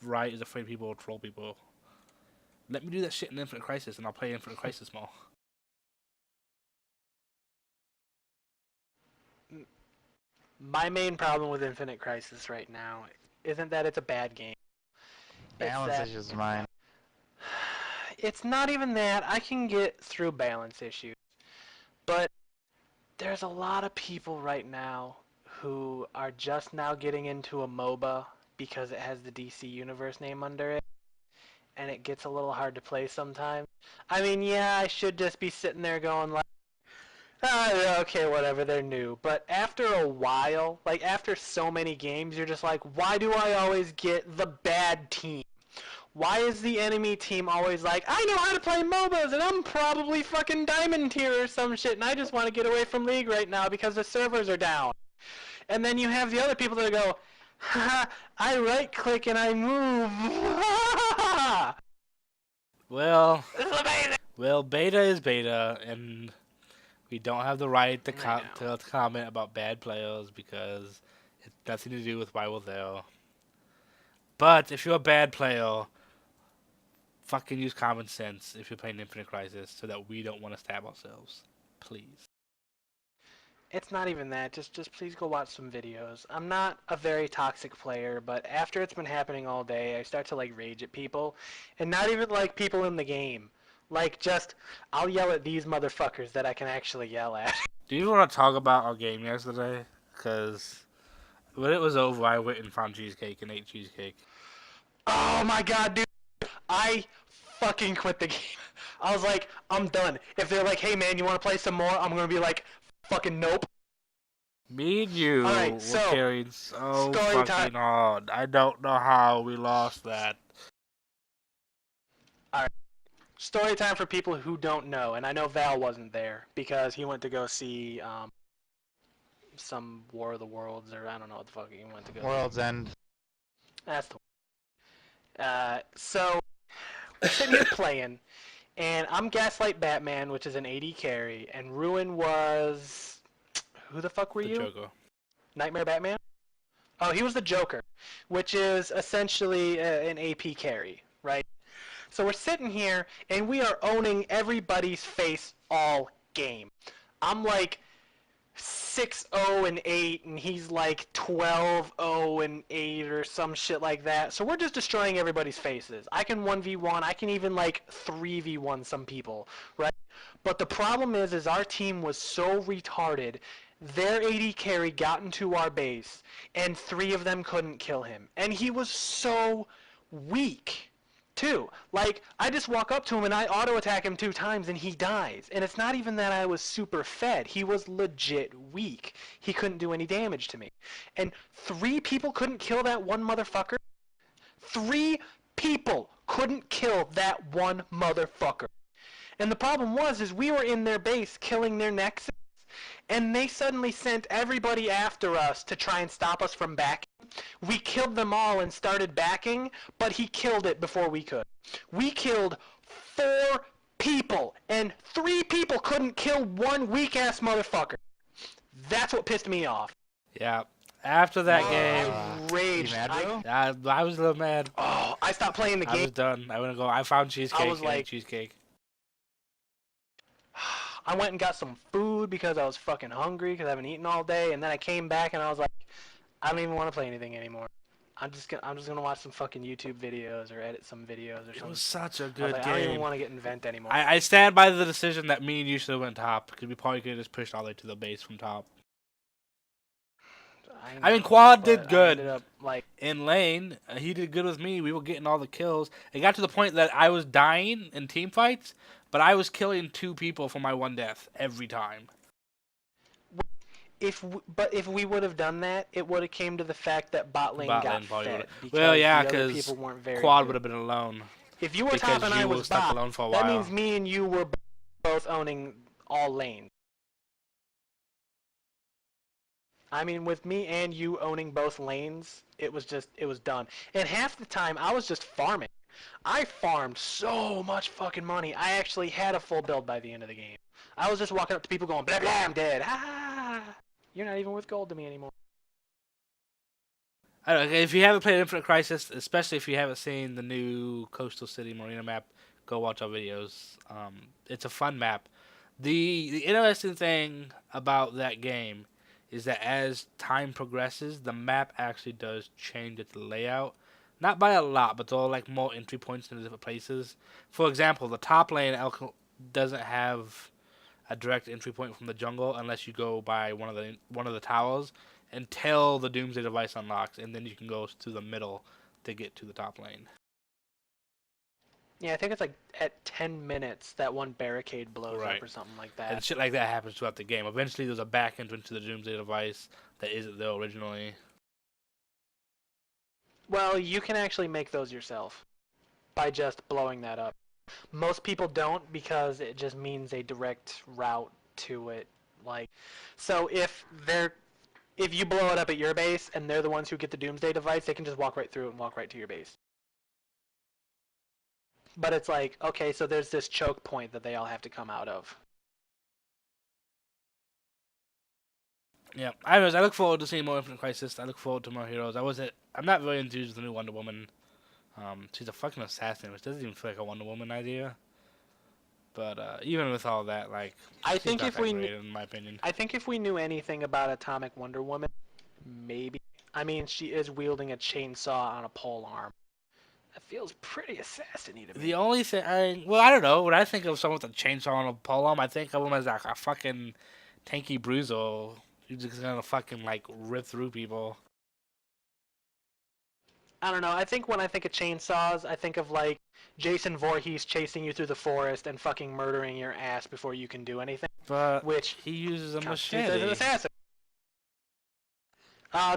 Riot is afraid people will troll people. Let me do that shit in Infinite Crisis, and I'll play Infinite Crisis more. My main problem with Infinite Crisis right now isn't that it's a bad game. balance that- issues of mine. It's not even that. I can get through balance issues. But there's a lot of people right now who are just now getting into a MOBA because it has the DC Universe name under it. And it gets a little hard to play sometimes. I mean, yeah, I should just be sitting there going like, yeah, okay, whatever, they're new. But after a while, like after so many games, you're just like, why do I always get the bad team? Why is the enemy team always like, I know how to play MOBAs and I'm probably fucking diamond tier or some shit and I just want to get away from League right now because the servers are down. And then you have the other people that go, haha, I right click and I move. Well, This is amazing. beta is beta, and we don't have the right to I know. to comment about bad players because it's nothing to do with why we're there. But if you're a bad player, fucking use common sense if you're playing Infinite Crisis so that we don't want to stab ourselves. Please. It's not even that. Just please go watch some videos. I'm not a very toxic player, but after it's been happening all day, I start to like rage at people, and not even like people in the game. Like just, I'll yell at these motherfuckers that I can actually yell at. Do you want to talk about our game yesterday? Because when it was over, I went and found cheesecake and ate cheesecake. Oh my god, dude! I fucking quit the game. I was like, I'm done. If they're like, hey man, you want to play some more? I'm gonna be like, fucking nope. Me and you Alright, were so, carried so story fucking time. hard. I don't know how we lost that. Story time for people who don't know, and I know Val wasn't there because he went to go see some War of the Worlds, or I don't know what the fuck he went to go see. World's End. That's the so we're sitting here playing, and I'm Gaslight Batman, which is an AD carry, and Ruin was who the fuck were The you? Joker. Nightmare Batman? Oh, he was the Joker, which is essentially an AP carry, right? So we're sitting here, and we are owning everybody's face all game. I'm like 6-0-8, and he's like 12-0-8 or some shit like that. So we're just destroying everybody's faces. I can 1v1. I can even like 3v1 some people, right? But the problem is our team was so retarded. Their AD carry got into our base, and 3 of them couldn't kill him, and he was so weak too. Like, I just walk up to him and I auto attack him 2 times and he dies. And it's not even that I was super fed. He was legit weak. He couldn't do any damage to me. And 3 people couldn't kill that one motherfucker. 3 people couldn't kill that one motherfucker. And the problem was is we were in their base killing their nexus, and they suddenly sent everybody after us to try and stop us from backing. We killed them all and started backing, but he killed it before we could. We killed 4 people, and 3 people couldn't kill one weak-ass motherfucker. That's what pissed me off. Yeah. After that game, I raged. You mad, bro? I was a little mad. I stopped playing the I was game. done. I wouldn't go. I found cheesecake. I was and like- cheesecake. I went and got some food because I was fucking hungry because I haven't eaten all day, and then I came back and I was like, I don't even want to play anything anymore. I'm just gonna watch some fucking YouTube videos or edit some videos or It something. was such a I was good like, I don't even game. want to get in vent anymore. I stand by the decision that me and you should have went top because we probably could have just pushed all the way to the base from top. I mean, know, Quad but did I good. ended up, like, In lane, he did good with me. We were getting all the kills. It got to the point that I was dying in team fights, but I was killing 2 people for my 1 death every time. if we would have done that, it would have came to the fact that bot lane Bot got lane probably fed would've- because Well, yeah, the other 'cause people weren't very Quad good. would have been alone If you were because top and I you were was stuck bot, alone for a that while. means me and you were both owning all lanes. I mean, with me and you owning both lanes, it was done. And half the time, I was just farming. I farmed so much fucking money. I actually had a full build by the end of the game. I was just walking up to people going, blah, blah, I'm dead. Ah, you're not even worth gold to me anymore. I don't know, if you haven't played Infinite Crisis, especially if you haven't seen the new Coastal City Marina map, go watch our videos. It's a fun map. The interesting thing about that game is that as time progresses, the map actually does change its layout. Not by a lot, but there are like more entry points in different places. For example, the top lane doesn't have a direct entry point from the jungle unless you go by one of the towers until the Doomsday device unlocks, and then you can go to the middle to get to the top lane. Yeah, I think it's like at 10 minutes that one barricade blows Right. up or something like that. And shit like that happens throughout the game. Eventually, there's a back entrance to the Doomsday device that isn't there originally. Well, you can actually make those yourself by just blowing that up. Most people don't because it just means a direct route to it. Like, so if you blow it up at your base and they're the ones who get the Doomsday device, they can just walk right through it and walk right to your base. But it's like, okay, so there's this choke point that they all have to come out of. Yeah, I look forward to seeing more Infinite Crisis. I look forward to more heroes. I'm not very enthused with the new Wonder Woman. She's a fucking assassin, which doesn't even feel like a Wonder Woman idea. But even with all that, like, I she's think not if that we great, in my opinion. I think if we knew anything about Atomic Wonder Woman, maybe. I mean, she is wielding a chainsaw on a pole arm. That feels pretty assassin-y to me. The only thing, I don't know. When I think of someone with a chainsaw on a polearm, I think of him as like a fucking tanky bruiser who's just gonna fucking like rip through people. I don't know. I think when I think of chainsaws, I think of like Jason Voorhees chasing you through the forest and fucking murdering your ass before you can do anything. But Which he uses a constitutes as an machete. assassin.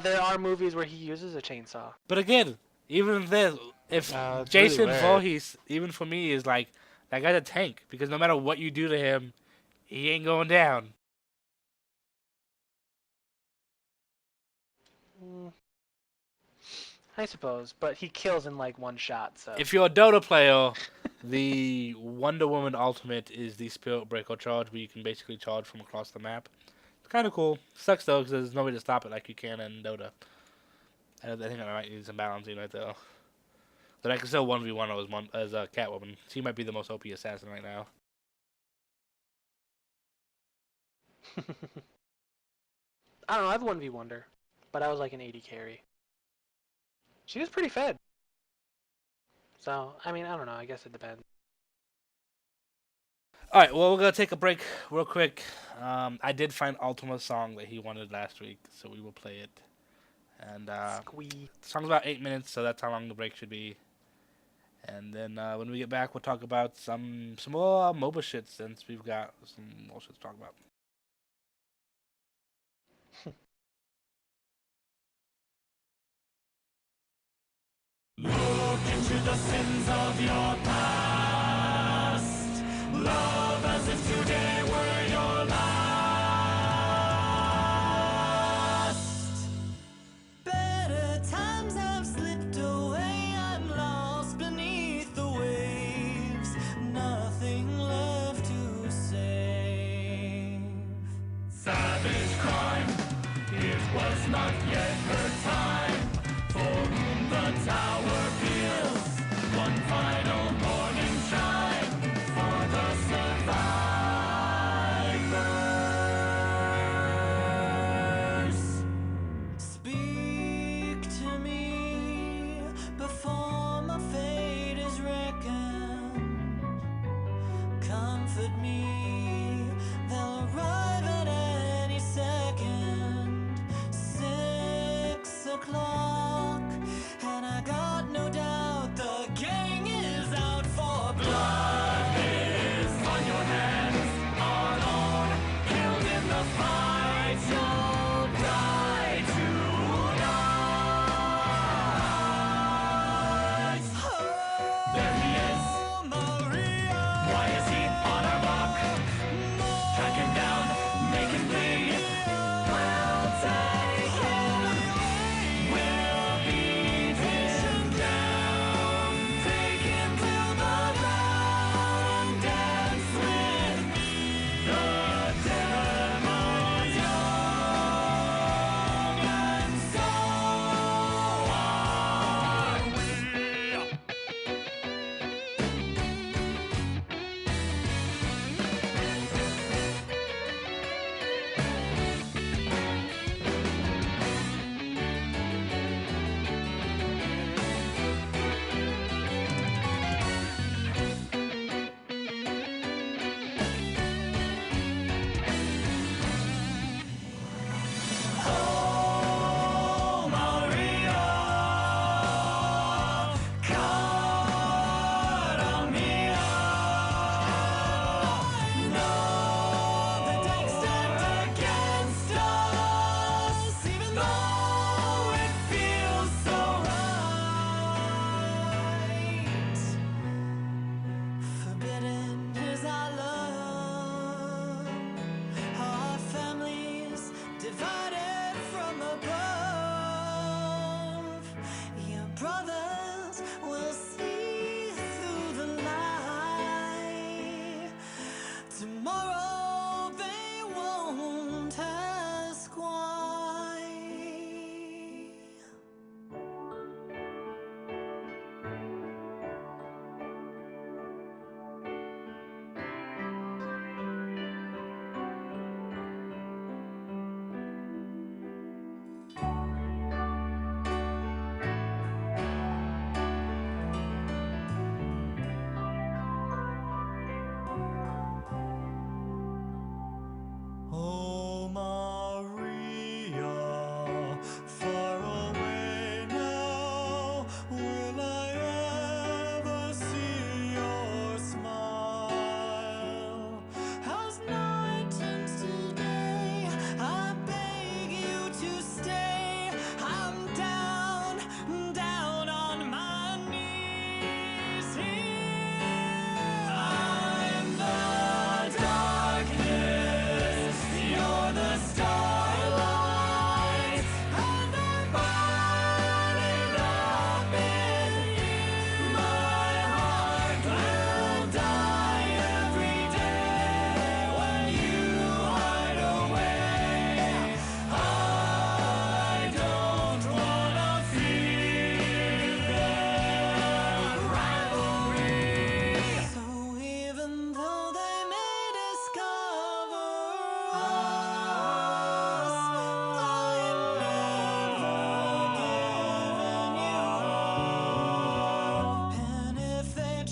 There are movies where he uses a chainsaw. But again, even this, if It's Jason really weird. Voorhees, even for me, is like that guy's a tank because no matter what you do to him, he ain't going down. Mm, I suppose, but he kills in like one shot. So If you're a Dota player, the Wonder Woman ultimate is the Spirit Breaker charge, where you can basically charge from across the map. It's kind of cool. Sucks though, because there's no way to stop it like you can in Dota. I think I might need some balancing right there. But I can still 1v1 as a Catwoman. She might be the most OP assassin right now. I don't know. I've 1v1'd her, but I was like an 80 carry. She was pretty fed. So, I mean, I don't know. I guess it depends. All right, well, we're gonna take a break real quick. I did find Ultima's song that he wanted last week, so we will play it. And Squee. the song's about 8 minutes, so that's how long the break should be. And then when we get back, we'll talk about some more MOBA shit since we've got some more shit to talk about. Look into the sins of your past. Love as if today were your last. Better times have slipped away. I'm lost beneath the waves. Nothing left to save. Savage crime. It was not yet her time. For whom the tower peals, one final morning chime for the survivors.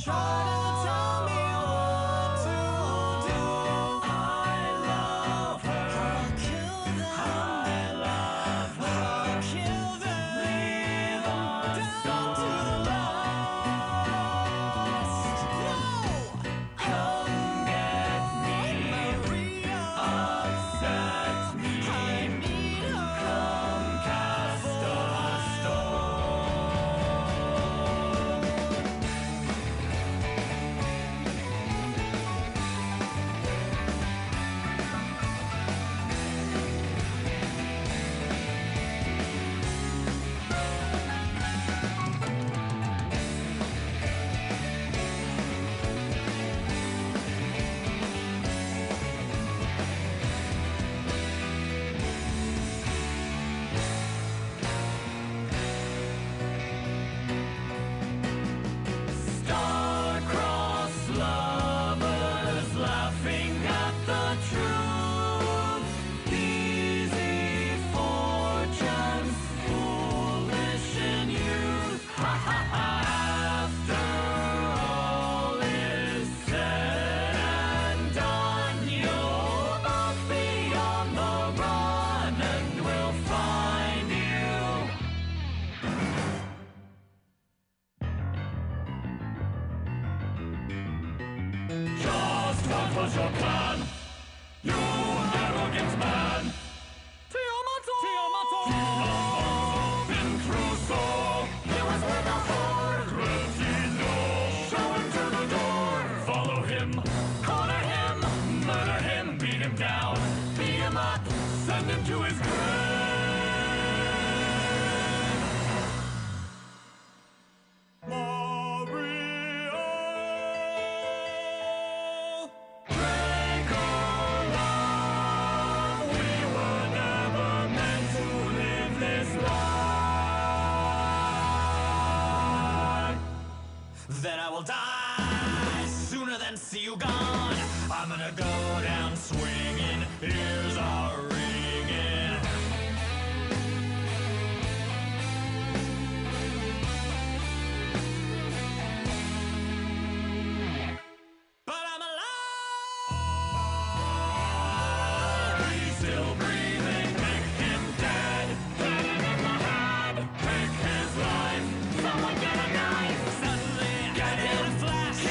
try to tell me what to do. I love her. I'll kill them. I love her. I'll kill them. Leave us down to the last. No! Come get me. Maria. Upset me. I need her. Come cast a stone. Star-crossed lovers laughing at the truth. Easy fortunes, foolish in youth. Ha ha ha. After all is said and done, you'll both be on the run, and we'll find you. Just what was your plan? You arrogant man! Tiamato! Tiamato! Robinson Crusoe! He was with the horde! Cretino! Show him to the door! Follow him! Corner him! Murder him! Beat him down! Beat him up! Send him to his grave! Mario! Draco love, we were never meant to live this life. Then I will die sooner than see you gone. I'm gonna go down swinging. Ears are ringing. But I'm alive. He's still breathing. Pick him dead. Hit him in the head. Pick his life. Someone get a knife. Suddenly, get hit a flash. I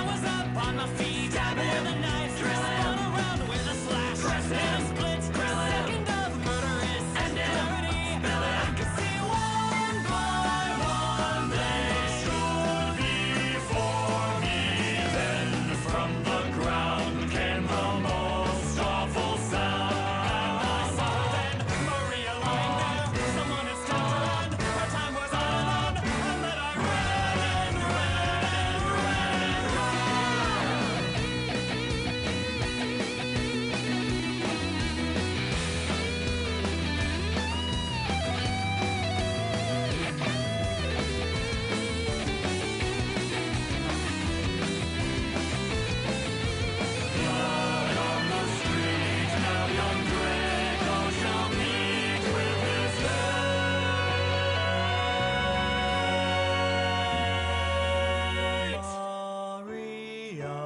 was up on my feet. Stab it with a knife. Drill it. Spun around with a slash. Press it. In a split. Grill it. Second of murderous. End it. Clarity. Spill it. I can see one by one they should be forgiven. From the ground came the most awful sound. And I saw then Maria lying there. Someone has turned to run. Her time was undone. And then I ran and ran and ran and blood on the street. Now young Draco shall meet with his fate. Maria,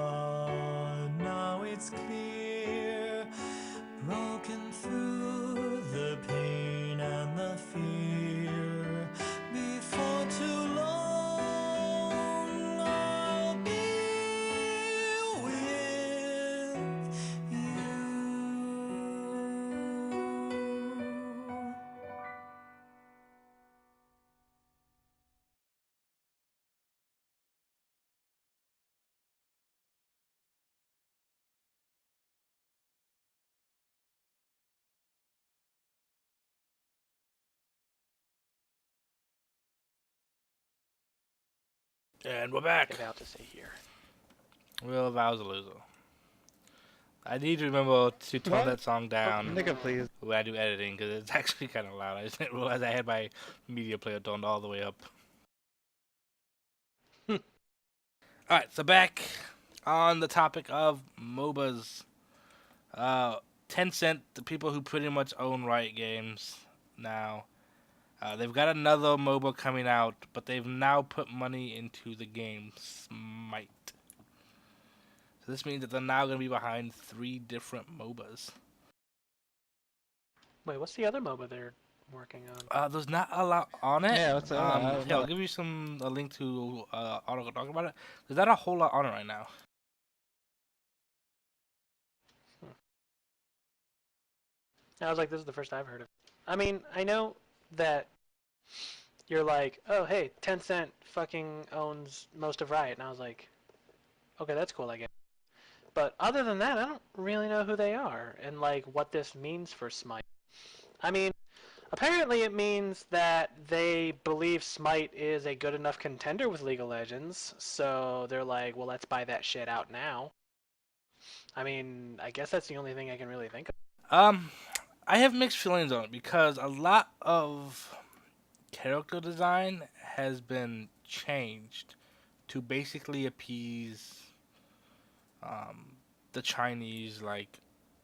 now it's clear. Broken through the pain and the fear. Before too long, I'll be with you. And we're back. Get out to say here. Will Vowsalooza. I need to remember to tone What? that song down Nigga, please. when I do editing because it's actually kind of loud. I just didn't realize I had my media player toned all the way up. Alright, so back on the topic of MOBAs. Tencent, the people who pretty much own Riot Games now, They've got another MOBA coming out, but they've now put money into the game Smite. So this means that they're now going to be behind 3 different MOBAs. Wait, what's the other MOBA they're working on? There's not a lot on it. Yeah, what's that? I don't Here, I'll know. give you a link to article talking about it. There's not a whole lot on it right now. I was like, this is the first I've heard of it. I mean, I know that you're like, oh, hey, Tencent fucking owns most of Riot. And I was like, okay, that's cool, I guess. But other than that, I don't really know who they are and, like, what this means for Smite. I mean, apparently it means that they believe Smite is a good enough contender with League of Legends. So they're like, well, let's buy that shit out now. I mean, I guess that's the only thing I can really think of. I have mixed feelings on it because a lot of character design has been changed to basically appease the Chinese like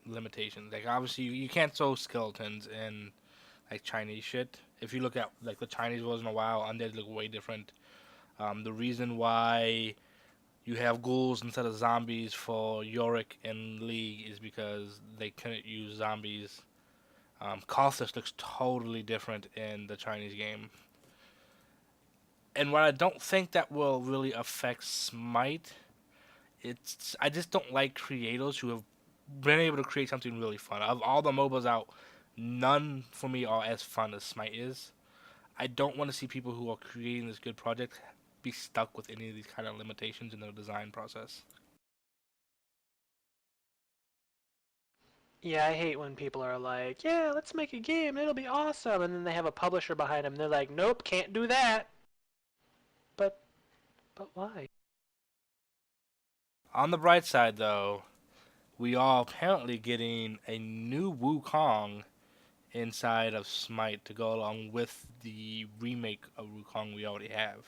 limitations. Like obviously you can't throw skeletons in like Chinese shit. If you look at like the Chinese version of WoW, undead look way different. The reason why you have ghouls instead of zombies for Yorick and League is because they couldn't use zombies. Karthus looks totally different in the Chinese game. And while I don't think that will really affect Smite, I just don't like creators who have been able to create something really fun. Of all the MOBAs out, none for me are as fun as Smite is. I don't want to see people who are creating this good project be stuck with any of these kind of limitations in their design process. Yeah, I hate when people are like, yeah, let's make a game, it'll be awesome, and then they have a publisher behind them, and they're like, nope, can't do that. But why? On the bright side, though, we are apparently getting a new Wukong inside of Smite to go along with the remake of Wukong we already have.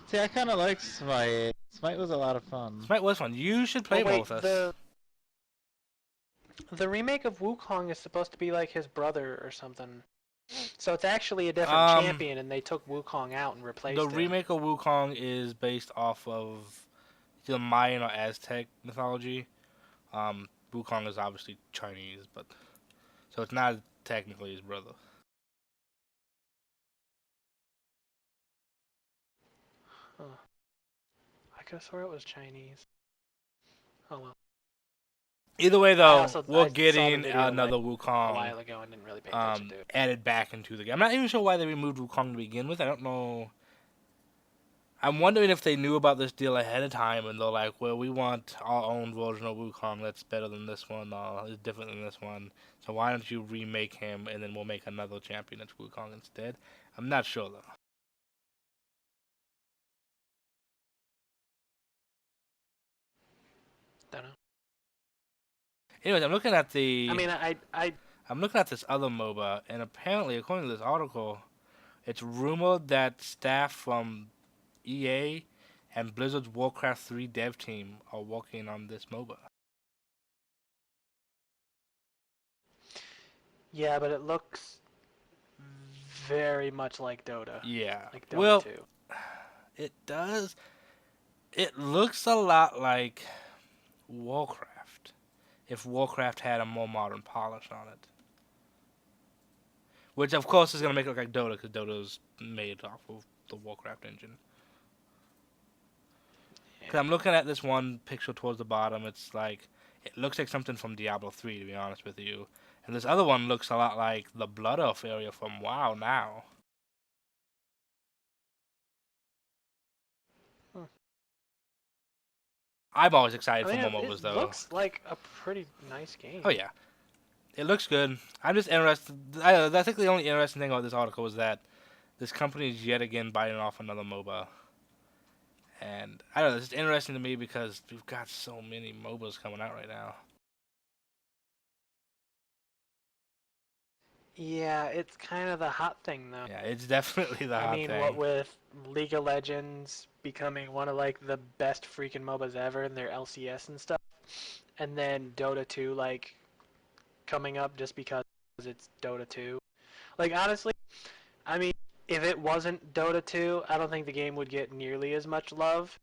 See, I kind of like Smite. Smite was a lot of fun. Smite was fun. You should play Well, more wait, with us. the remake of Wukong is supposed to be like his brother or something. So it's actually a different champion, and they took Wukong out and replaced The him. remake of Wukong is based off of the Mayan or Aztec mythology. Wukong is obviously Chinese, but so it's not technically his brother. Huh. I could have swore it was Chinese. Oh well. Either way, though, I saw we're the getting video, another a Wukong while ago and didn't really pay attention to it. added back into the game. I'm not even sure why they removed Wukong to begin with. I don't know. I'm wondering if they knew about this deal ahead of time and they're like, well, we want our own version of Wukong that's better than this one or is different than this one. So why don't you remake him and then we'll make another champion that's Wukong instead? I'm not sure, though. Don't know. Anyways, I'm looking at the... I mean, I'm looking at this other MOBA, and apparently, according to this article, it's rumored that staff from EA and Blizzard's Warcraft 3 dev team are working on this MOBA. yeah, but it looks very much like Dota. Yeah. Like Dota Well, 2. it does. It looks a lot like Warcraft, if Warcraft had a more modern polish on it. Which, of course, is going to make it look like Dota, because Dota's made off of the Warcraft engine. Because I'm looking at this one picture towards the bottom, it's like, it looks like something from Diablo 3, to be honest with you. And this other one looks a lot like the Blood Elf area from WoW now. I'm always excited I mean, for more MOBAs, it though. looks like a pretty nice game. Oh, yeah. It looks good. I'm just interested. I think the only interesting thing about this article was that this company is yet again biting off another MOBA. And I don't know, it's just interesting to me because we've got so many MOBAs coming out right now. Yeah, it's kind of the hot thing, though. Yeah, it's definitely the hot I mean, thing. what with League of Legends becoming one of like the best freaking MOBAs ever in their LCS and stuff, and then Dota 2 like coming up just because it's Dota 2. Like, honestly, I mean, if it wasn't Dota 2, I don't think the game would get nearly as much love.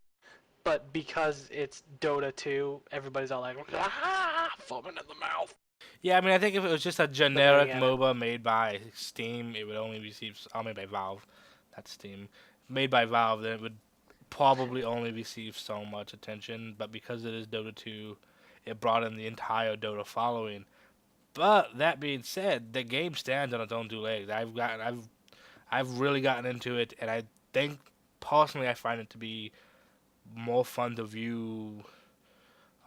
But because it's Dota 2, everybody's all like, ah, foaming in the mouth. Yeah, I mean, I think if it was just a But then generic again, MOBA made by Steam, it would only receive. Oh, made by Valve, not Steam. Made by Valve, then it would probably only receive so much attention. But because it is Dota 2, it brought in the entire Dota following. But that being said, the game stands on its own two legs. I've really gotten into it, and I think personally I find it to be more fun to view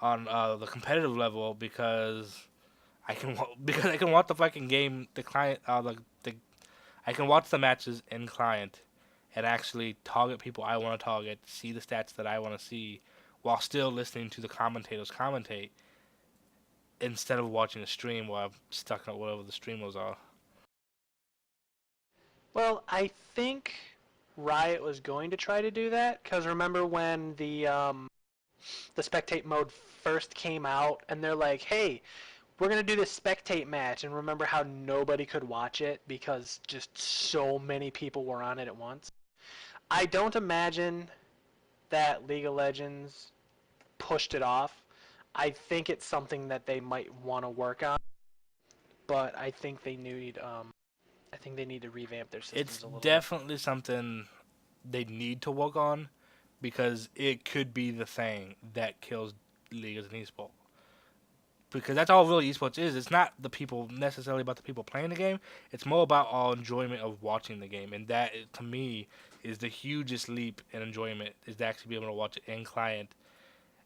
on the competitive level because because I can watch the fucking game, the client, the I can watch the matches in client and actually target people I want to target, see the stats that I want to see, while still listening to the commentators commentate instead of watching a stream where I'm stuck on whatever the streamers are. well, I think Riot was going to try to do that because remember when the spectate mode first came out and they're like, hey, we're going to do this spectate match, and remember how nobody could watch it because just so many people were on it at once? I don't imagine that League of Legends pushed it off. I think it's something that they might want to work on, but I think they need to revamp their systems It's a little definitely something they need to work on because it could be the thing that kills League as an esport. Because that's all really esports is. It's not the people necessarily about the people playing the game. It's more about our enjoyment of watching the game, and that to me is the hugest leap in enjoyment is to actually be able to watch it in client.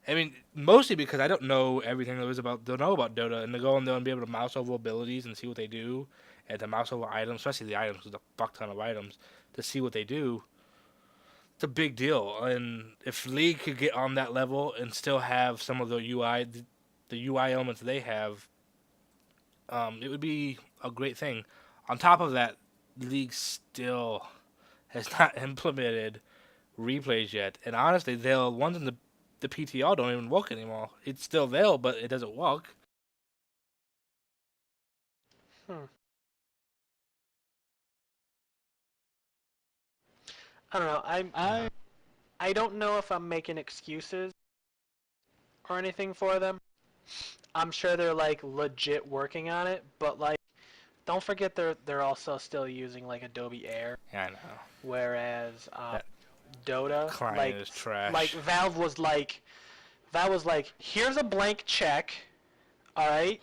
I mean, mostly because I don't know everything there is about don't know about Dota, and to go in there and be able to mouse over abilities and see what they do, and to mouse over items, especially the items, there's a fuck ton of items to see what they do. It's a big deal, and if League could get on that level and still have some of the UI, the UI elements they have, it would be a great thing. On top of that, League still has not implemented replays yet, and honestly, the ones in the PTR don't even work anymore. It's still there, but it doesn't work. bit. I don't know. I don't know if I'm making excuses or anything for them. I'm sure they're like legit working on it, but like don't forget they're also still using like Adobe Air, Yeah, I know. whereas That Dota client is trash. like Valve was like here's a blank check, all right,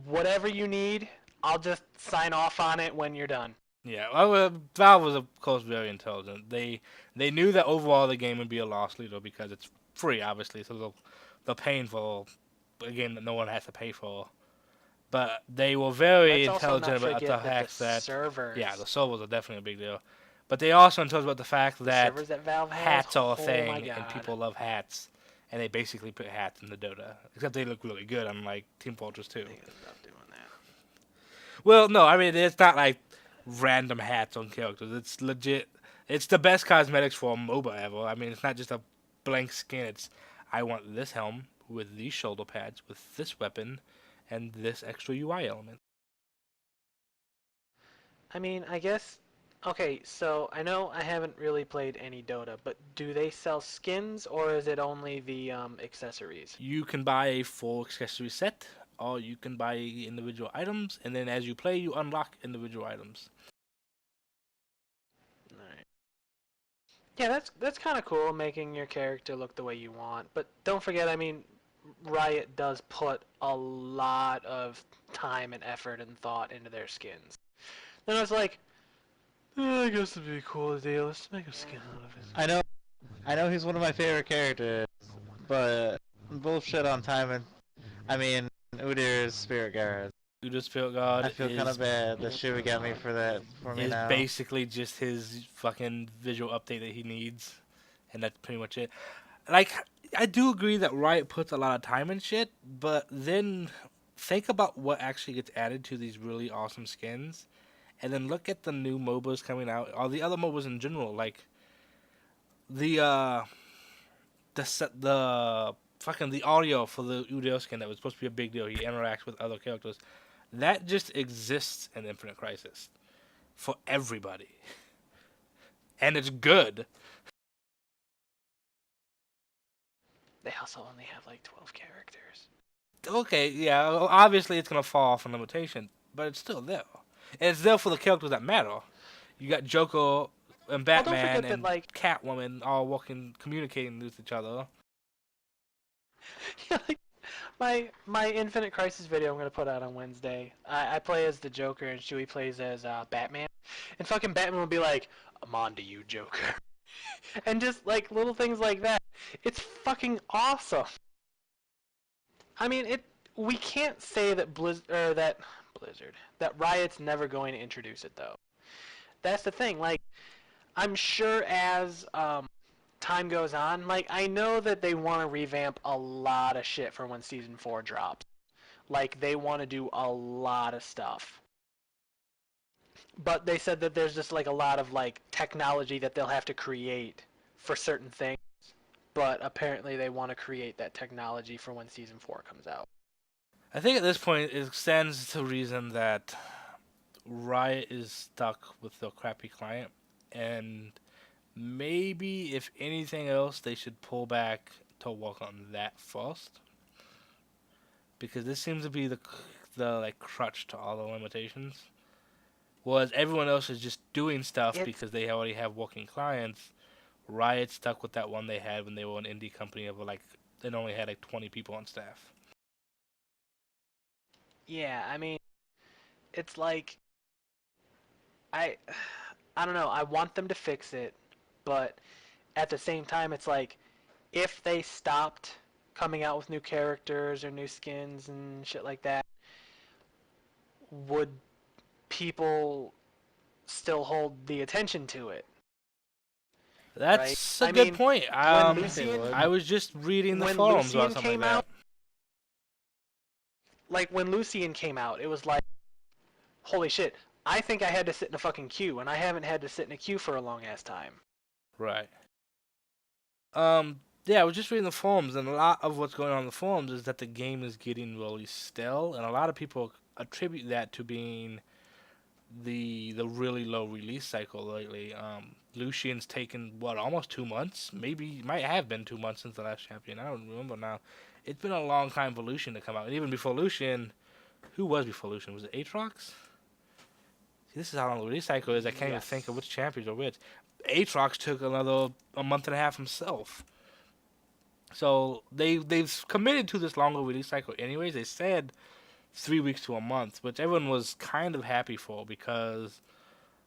whatever you need, I'll just sign off on it when you're done. Yeah, well, Valve was of course very intelligent. They knew that overall the game would be a loss leader because it's free, obviously, so they're paying for a game that no one has to pay for. But they were very Let's also intelligent not about the forget that fact the that servers, yeah, the servers are definitely a big deal. But they also intelligent about the fact the that servers that Valve has, hats are a oh thing my god. and people love hats, and they basically put hats in the Dota. Except they look really good on like Team Fortress 2. They gotta stop doing that. Well, no, I mean it's not like random hats on characters. It's legit. It's the best cosmetics for a MOBA ever. I mean, it's not just a blank skin. It's I want this helm with these shoulder pads, with this weapon, and this extra UI element. I mean, I guess. Okay, so I know I haven't really played any Dota, but do they sell skins or is it only the accessories? You can buy a full accessory set, or you can buy individual items, and then as you play, you unlock individual items. Alright. Yeah, that's kind of cool, making your character look the way you want. But don't forget, I mean, Riot does put a lot of time and effort and thought into their skins. Then I was like, I guess it'd be cool today. Let's make a skin out of it. I know he's one of my favorite characters, but bullshit on time and I mean Udyr's Spirit Guard. Uda's Field Guard I feel kind of bad that she would get me for that for me is now. basically just his fucking visual update that he needs, and that's pretty much it. Like, I do agree that Riot puts a lot of time in shit, but then think about what actually gets added to these really awesome skins, and then look at the new MOBAs coming out, or the other MOBAs in general, like the the fucking the audio for the Udio skin that was supposed to be a big deal. He interacts with other characters. That just exists in Infinite Crisis for everybody, and it's good. They also only have like 12 characters. Okay, yeah, obviously it's gonna fall off in limitation, but it's still there, and it's there for the characters that matter. You got Joker and Well, don't Batman forget that and like Catwoman all working, communicating with each other. like my Infinite Crisis video I'm gonna put out on Wednesday. I play as the Joker and Chewie plays as Batman, and fucking Batman will be like, "I'm on to you, Joker," and just like little things like that. It's fucking awesome. I mean, it. We can't say that that Riot's never going to introduce it though. That's the thing. Like, I'm sure as time goes on, like I know that they want to revamp a lot of shit for when season 4 drops. Like they want to do a lot of stuff. But they said that there's just like a lot of like technology that they'll have to create for certain things. But apparently they want to create that technology for when season 4 comes out. I think at this point it stands to reason that Riot is stuck with their crappy client, and maybe if anything else, they should pull back to work on that first, because this seems to be the like crutch to all the limitations. Whereas everyone else is just doing stuff It's because they already have working clients. Riot stuck with that one they had when they were an indie company of like they only had like 20 people on staff. yeah, I mean, it's like I I don't know. I want them to fix it, but at the same time, it's like if they stopped coming out with new characters or new skins and shit like that, would people still hold the attention to it? Right? That's a I good mean, point. when I think they Lucian would. I was just reading the when forums about Lucian something came like out, that. like when Lucian came out, it was like, holy shit! I think I had to sit in a fucking queue, and I haven't had to sit in a queue for a long ass time. Right. Yeah, I was just reading the forums, and a lot of what's going on in the forums is that the game is getting really stale, and a lot of people attribute that to being the really low release cycle lately. Lucian's taken what almost 2 months, maybe might have been 2 months since the last champion. I don't remember now. It's been a long time for Lucian to come out, and even before Lucian, who was before Lucian? Was it Aatrox? See, this is how long the release cycle is. I can't even think of Yes. which champions are which. Aatrox took a month and a half himself. So they've committed to this longer release cycle. Anyways, they said 3 weeks to a month, which everyone was kind of happy for because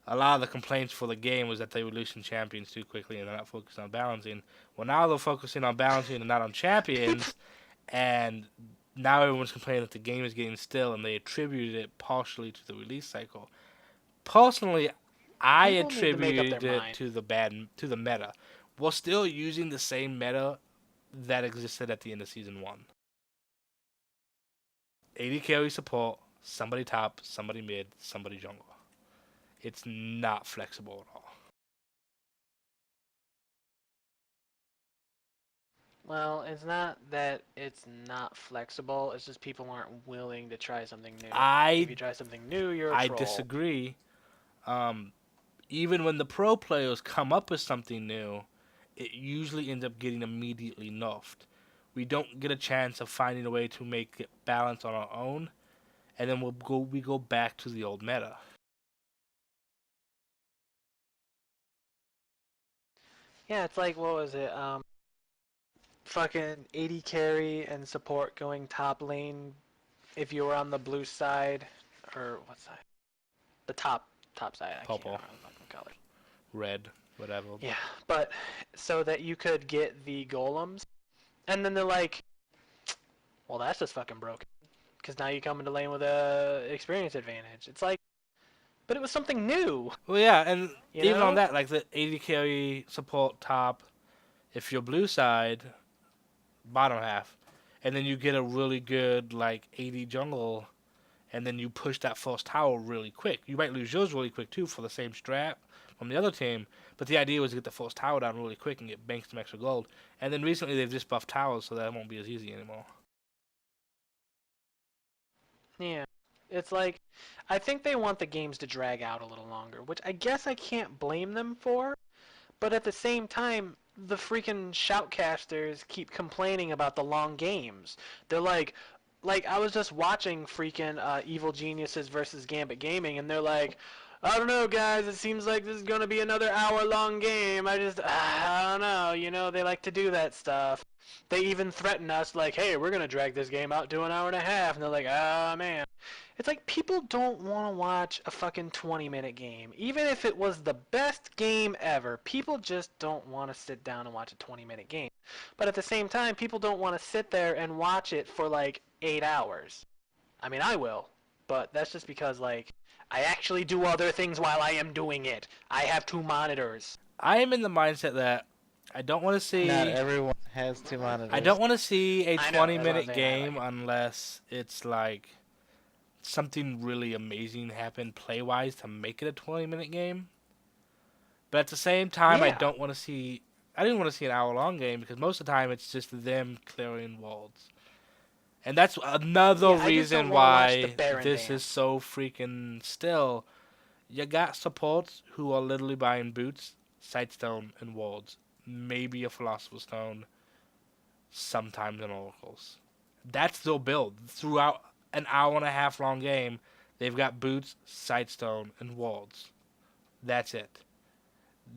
a lot of the complaints for the game was that they were releasing champions too quickly and they're not focused on balancing. Well, now they're focusing on balancing and not on People, champions, and now everyone's complaining that the game is getting stale, and they attributed it partially to the release cycle. Personally, I people need to make up their attributed it mind. to the meta. We're still using the same meta that existed at the end of season 1. 80 carry support, somebody top, somebody mid, somebody jungle. It's not flexible at all. Well, it's not that it's not flexible. It's just people aren't willing to try something new. If I you try something new, you're a I troll. disagree. Um, Even when the pro players come up with something new, it usually ends up getting immediately nerfed. We don't get a chance of finding a way to make it balance on our own, and then we go back to the old meta. Yeah, it's like what was it? Fucking 80 carry and support going top lane if you were on the blue side or what side? The top side. I can't Purple, remember the fucking color. red, whatever. Yeah, but so that you could get the golems, and then they're like, well, that's just fucking broken. Because now you come into lane with a experience advantage. It's like, but it was something new, Well, yeah, and you even on know? that, like the 80 carry support top, if you're blue side, bottom half, and then you get a really good like 80 jungle, and then you push that first tower really quick. You might lose yours really quick too for the same strat from the other team, but the idea was to get the first tower down really quick and get banked some extra gold. And then recently they've just buffed towers, so that won't be as easy anymore. Yeah. It's like, I think they want the games to drag out a little longer, which I guess I can't blame them for. But at the same time, the freaking shoutcasters keep complaining about the long games. They're like I was just watching freaking Evil Geniuses versus Gambit Gaming, and they're like, I don't know, guys. It seems like this is gonna be another hour-long game. I don't know. You know, they like to do that stuff. They even threaten us, like, hey, we're gonna drag this game out to an hour and a half, and they're like, ah, man. It's like people don't want to watch a fucking 20-minute game. Even if it was the best game ever, people just don't want to sit down and watch a 20-minute game. But at the same time, people don't want to sit there and watch it for like 8 hours. I mean, I will, but that's just because like I actually do other things while I am doing it. I have 2 monitors. I am in the mindset that I don't want to see. Not everyone has 2 monitors. I don't want to see a I know, that's what I'm 20-minute saying, I game like it. unless it's like something really amazing happened play-wise to make it a 20-minute game. But at the same time, I Yeah. don't want to see. I didn't want to see an hour-long game because most of the time it's just them clearing walls, and that's another Yeah, I just reason don't wanna watch the why Baron this is dance. so freaking still. You got supports who are literally buying boots, sightstone, and wards, maybe a philosopher's stone, sometimes an oracles. That's their build throughout an hour and a half long game. They've got boots, sightstone, and wards. That's it.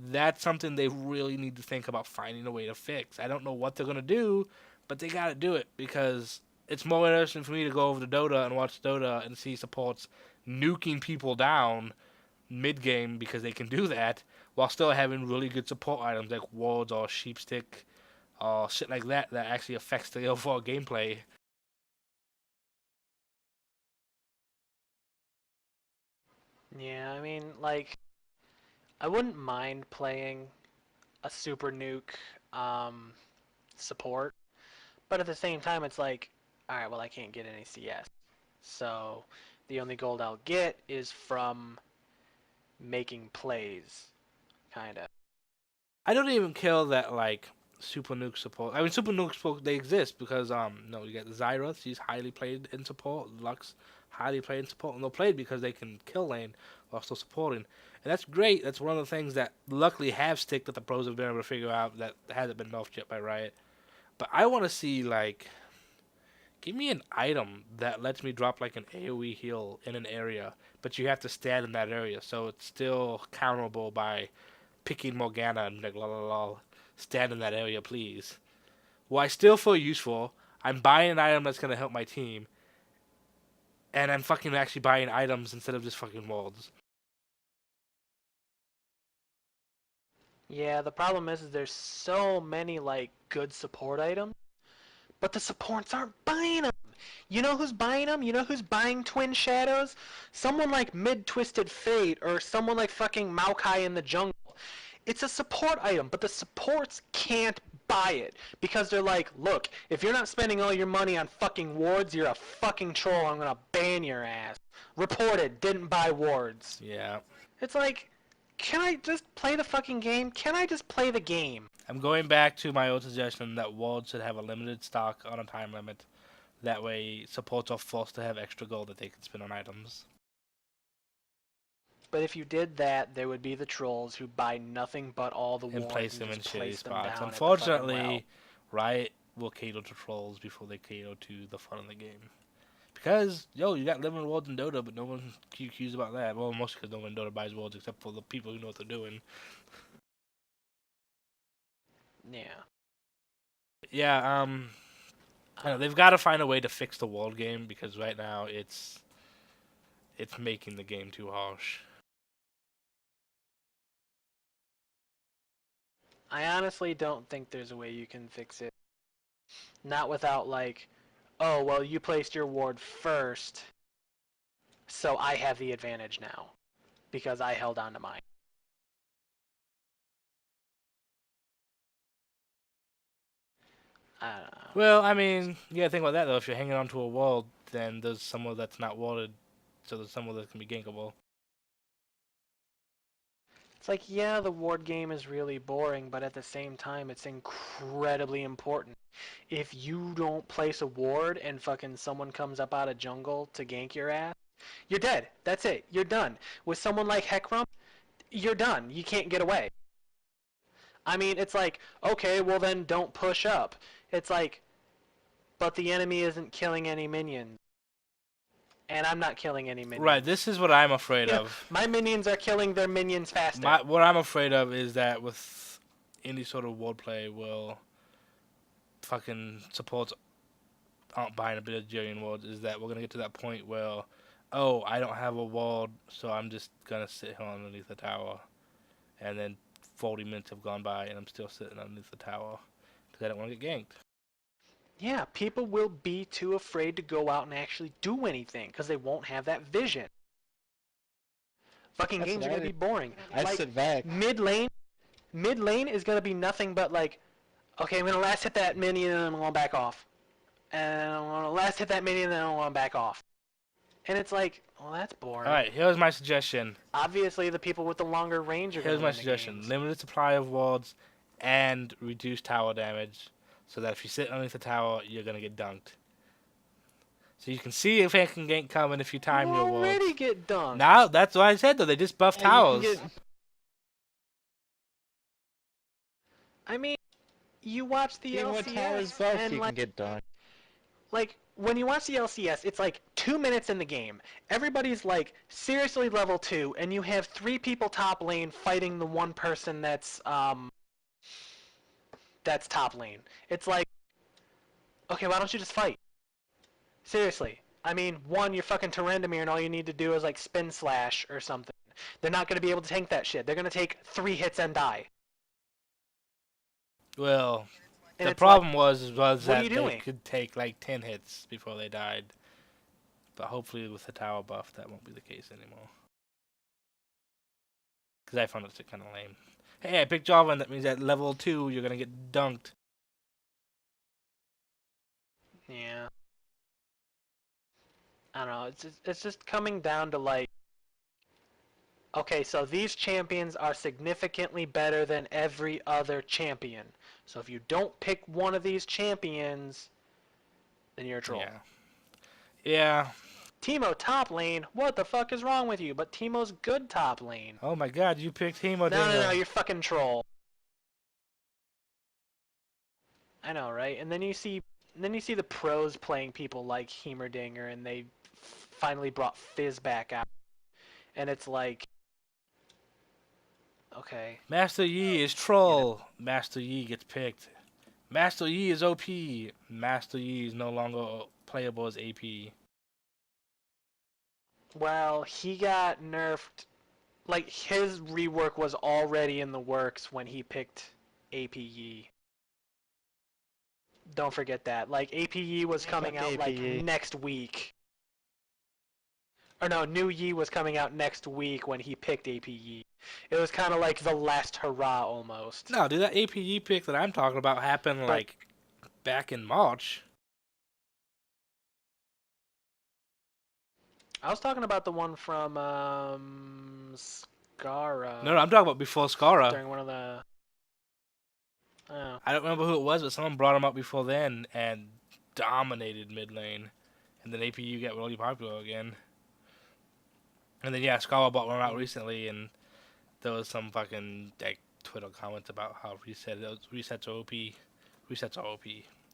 That's something they really need to think about finding a way to fix. I don't know what they're gonna do, but they gotta do it because it's more interesting for me to go over to Dota and watch Dota and see supports nuking people down mid game because they can do that while still having really good support items like wards or sheepstick or shit like that that actually affects the overall gameplay. Yeah, I mean, like, I wouldn't mind playing a super nuke um, support, but at the same time, it's like, all right, well, I can't get any CS, so the only gold I'll get is from making plays, kind of. I don't even kill that like super nuke support. I mean super nuke support they exist because no you get Zyroth, she's highly played in support, Lux highly played in support, and they're played because they can kill lane while still supporting. And that's great. That's one of the things that luckily have stick that the pros have been able to figure out that hasn't been nerfed yet by Riot. But I wanna see like give me an item that lets me drop like an AoE heal in an area, but you have to stand in that area, so it's still counterable by picking Morgana and like la la la, stand in that area, please. Well, I still feel useful. I'm buying an item that's gonna help my team, and I'm fucking actually buying items instead of just fucking molds. Yeah, the problem is there's so many like good support items, but the supports aren't buying them. You know who's buying them? You know who's buying Twin Shadows? Someone like Mid Twisted Fate or someone like fucking Maokai in the jungle. It's a support item, but the supports can't buy it because they're like, look, if you're not spending all your money on fucking wards, you're a fucking troll. I'm gonna ban your ass. Reported, didn't buy wards. Yeah, It's like, can I just play the fucking game? Can I just play the game? I'm going back to my old suggestion that wards should have a limited stock on a time limit. That way, supports are forced to have extra gold that they can spend on items. But if you did that, there would be the trolls who buy nothing but all the And wards place them in just shitty place them spots. down at the fucking Unfortunately, well. Riot will cater to trolls before they cater to the fun of the game. Because, yo, you got limited wards in Dota, but no one QQs about that. Well, mostly because no one in Dota buys wards except for the people who know what they're doing. Yeah. Yeah, I don't know, they've got to find a way to fix the ward game because right now it's making the game too harsh. I honestly don't think there's a way you can fix it. Not without like, oh, well, you placed your ward first, so I have the advantage now because I held on to mine. I don't know. Well, I mean, you gotta think about that though. If you're hanging onto a wall, then there's somewhere that's not warded, so there's somewhere that can be gankable. It's like, yeah, the ward game is really boring, but at the same time, it's incredibly important. If you don't place a ward and fucking someone comes up out of jungle to gank your ass, You're dead. That's it. You're done. With someone like Heckrum, you're done. You can't get away. I mean, it's like, okay, well then don't push up. It's like, but the enemy isn't killing any minions. And I'm not killing any minions. Right, this is what I'm afraid Yeah, of. my minions are killing their minions faster. What I'm afraid of is that with any sort of ward play will fucking supports aren't buying a bit of Jillian wards, is that we're gonna get to that point where, oh, I don't have a ward, so I'm just gonna sit here underneath the tower, and then 40 minutes have gone by and I'm still sitting underneath the tower because I don't want to get ganked. Yeah, people will be too afraid to go out and actually do anything because they won't have that vision. Fucking That's games are what gonna be boring. I Like, sit back. mid lane is gonna be nothing but like, okay, I'm gonna last hit that minion and I'm gonna back off, and I'm gonna last hit that minion and then I'm gonna back off, and it's like, well, that's boring. All right, here's my suggestion. Obviously, the people with the longer range are Here's gonna my win the suggestion: games. limited supply of wards and reduced tower damage, so that if you sit underneath the tower, you're gonna get dunked. So you can see if it can gank coming if you time You your wards. already get dunked. Now that's what I said though. They just buffed Yeah, you towers. can get- I mean, you watch the Even LCS with towers buff, and you like, can get dunked. like when you watch the LCS, it's like 2 minutes in the game. Everybody's like seriously level 2, and you have 3 people top lane fighting the one person that's top lane. It's like, okay, why don't you just fight? Seriously. I mean, one, you're fucking Tyrandamir, and all you need to do is like spin slash or something. They're not going to be able to tank that shit. They're going to take 3 hits and die. Well, And the it's problem was what are that you they doing? could take like 10 hits before they died. But hopefully with the tower buff, that won't be the case anymore. Because I found it kind of lame. Hey, I picked Jarvan. That means at level 2, you're going to get dunked. Yeah. I don't know. It's just coming down to like, okay, so these champions are significantly better than every other champion. So if you don't pick one of these champions, then you're a troll. Yeah. Yeah. Teemo top lane, what the fuck is wrong with you? But Teemo's good top lane. Oh my god, you picked Hemo No, you're fucking troll. I know, right? And then you see the pros playing people like Heimerdinger, and they finally brought Fizz back out. And it's like, okay. Master Yi is troll. Master Yi gets picked. Master Yi is OP. Master Yi is no longer playable as AP. Well, he got nerfed. Like, his rework was already in the works when he picked APE. Don't forget that. Like, APE was coming out like APE. next week. Or no, New Yi was coming out next week when he picked APE. It was kind of like the last hurrah almost. No, dude, that APE pick that I'm talking about happened like back in March. I was talking about the one from Scara. No, I'm talking about before Skara. During one of the. Oh. I don't remember who it was, but someone brought him up before then and dominated mid lane. And then APU got really popular again. And then, yeah, Skara bought one out recently, and there was some fucking like, Twitter comments about how resets are OP. Resets are OP.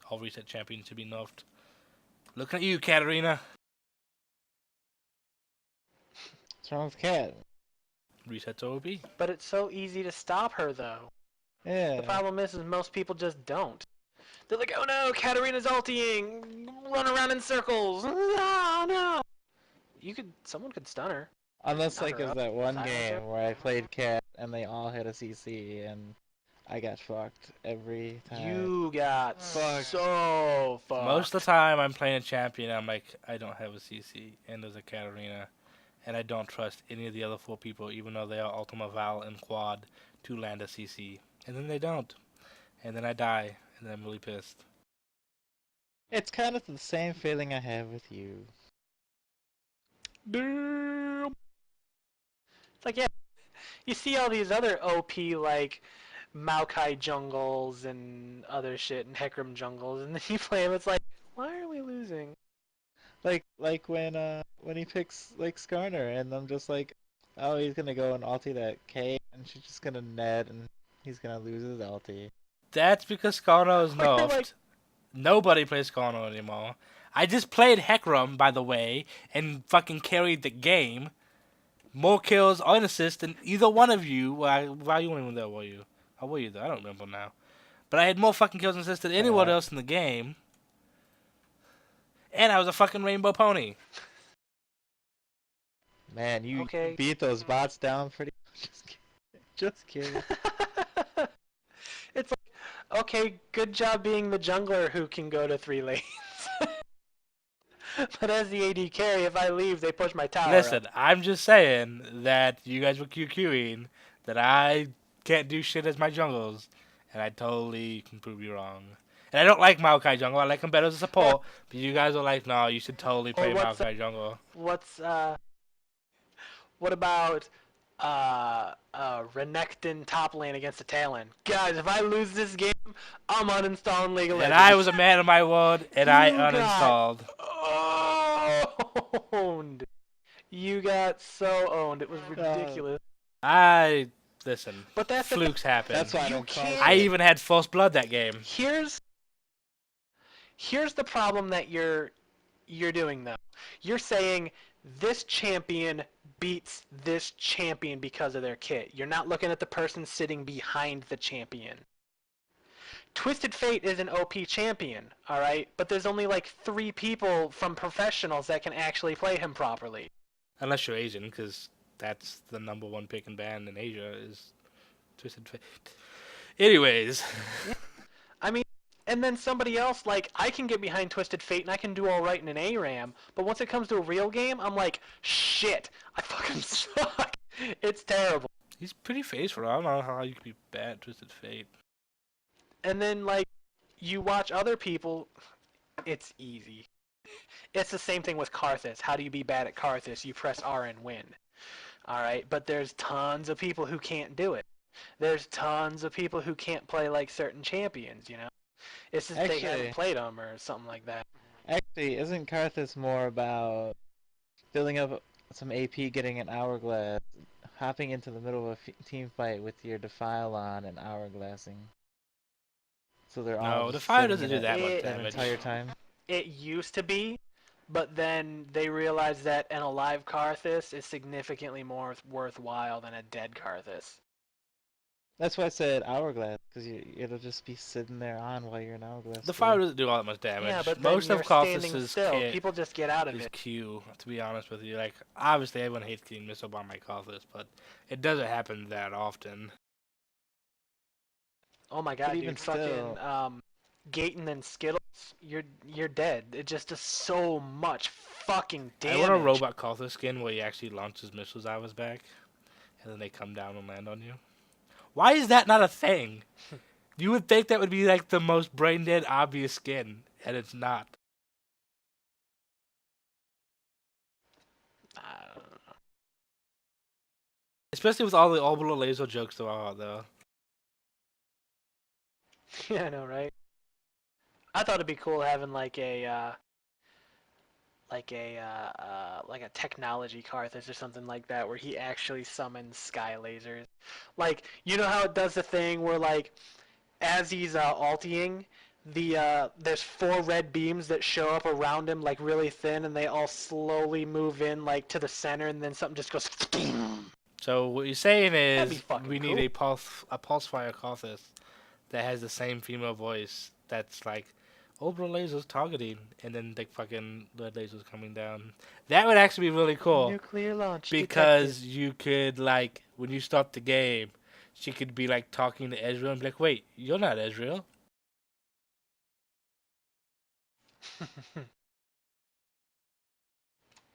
All reset champions should be nerfed. Looking at you, Katarina. What's wrong with Cat? Resets are OP. But it's so easy to stop her, though. Yeah. The problem is most people just don't. They're like, oh no, Katarina's ulting! Run around in circles! Oh no! Someone could stun her. Unless Knock like her it was up, that one silence her. game where I played Cat and they all hit a CC and I got fucked every time. You got Fuck. so fucked. Most of the time, I'm playing a champion, I'm like, I don't have a CC, and there's a Katarina, and I don't trust any of the other 4 people, even though they are Ultima Val and Quad, to land a CC. And then they don't. And then I die, and then I'm really pissed. It's kind of the same feeling I have with you. Damn. It's like, yeah, you see all these other OP, like, Maokai jungles and other shit, and Hecarim jungles, and then you play them, it's like, why are we losing? Like when he picks like Skarner, and I'm just like, oh, he's gonna go and ulti that K, and she's just gonna net, and he's gonna lose his ulti. That's because Skarno is Or you're like, nerfed. Nobody plays Skarno anymore. I just played Hecarim, by the way, and fucking carried the game. More kills or assists than either one of you. Why you weren't even there, were you? How were you there? I don't remember now. But I had more fucking kills and assists than anyone else in the game. And I was a fucking rainbow pony. Man, you Okay. beat those bots down pretty. Just kidding. It's like, okay, good job being the jungler who can go to 3 lanes. But as the AD carry, if I leave, they push my tower Listen, up. I'm just saying that you guys were QQing that I can't do shit as my jungles, and I totally can prove you wrong. And I don't like Maokai jungle. I like him better as a support, but you guys are like, no, you should totally play what's Maokai jungle. What about Renekton top lane against the Talon? Guys, if I lose this game, I'm uninstalling League of And Legends. I was a man of my word, and I You got uninstalled. owned. You got so owned. It was ridiculous. Listen, But that's the flukes happen. That's why I You don't call can't- I even had false blood that game. Here's the problem that you're doing though. You're saying this champion beats this champion because of their kit. You're not looking at the person sitting behind the champion. Twisted Fate is an OP champion, alright? But there's only like 3 people from professionals that can actually play him properly. Unless you're Asian, because that's the number one pick and ban in Asia is Twisted Fate. Anyways. I mean, and then somebody else, like, I can get behind Twisted Fate and I can do alright in an ARAM, but once it comes to a real game, I'm like, shit, I fucking suck. It's terrible. He's pretty faithful. I don't know how you could be bad at Twisted Fate. And then, like, you watch other people, it's easy. It's the same thing with Karthus. How do you be bad at Karthus? You press R and win. Alright, but there's tons of people who can't do it. There's tons of people who can't play like certain champions, you know? It's just they haven't Actually- played them or something like that. Actually, isn't Karthus more about building up some AP, getting an hourglass, hopping into the middle of a team fight with your Defile on and hourglassing? So they're all No, just Defile sitting doesn't in do it that much It- that damage. entire time. It used to be, but then they realized that an alive Karthus is significantly more worthwhile than a dead Karthus. That's why I said hourglass, because it'll just be sitting there on while you're in hourglass. The fire doesn't do all that much damage. Yeah, but Most then of you're standing Karthus' still. kit People just get out of is it. Q, to be honest with you. Like, obviously everyone hates getting missile bomb by Karthus, but it doesn't happen that often. Oh my god, But dude! even Fucking still- Gaten and Skittles, you're dead. It just does so much fucking I damage. want a robot Karthus skin where he actually launches missiles out of his back, and then they come down and land on you. Why is that not a thing? You would think that would be like the most brain dead obvious skin, and it's not. I don't know. Especially with all the orbital laser jokes that are out there. Yeah, I know, right? I thought it'd be cool having like a technology Karthus or something like that, where he actually summons sky lasers. Like, you know how it does the thing where like, as he's ulting, there's 4 red beams that show up around him like really thin, and they all slowly move in like to the center, and then something just goes. So what you're saying That'd be is fucking we need cool. a pulse fire Karthus that has the same female voice that's like orbital lasers targeting, and then the fucking red lasers coming down. That would actually be really cool. Nuclear launch Because you could, like, when you start the game, she could be, like, talking to Ezreal and be like, wait, you're not Ezreal. detected.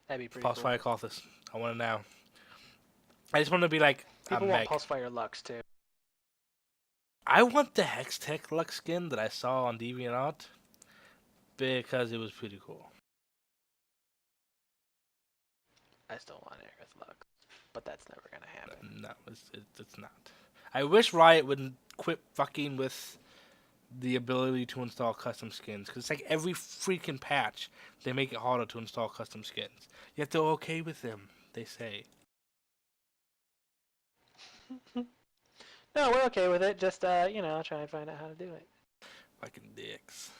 That'd be pretty Pulse cool. Fire Karthus. I want it now. I just want to be like, People I'm want Meg. Pulse Fire Lux too. I want the Hextech Lux skin that I saw on DeviantArt because it was pretty cool. I still want Aerith Lux, but that's never gonna happen. No, it's not. I wish Riot wouldn't quit fucking with the ability to install custom skins. Because it's like every freaking patch, they make it harder to install custom skins. Yet they're okay with them, they say. No, we're okay with it. Just try and find out how to do it. Fucking dicks.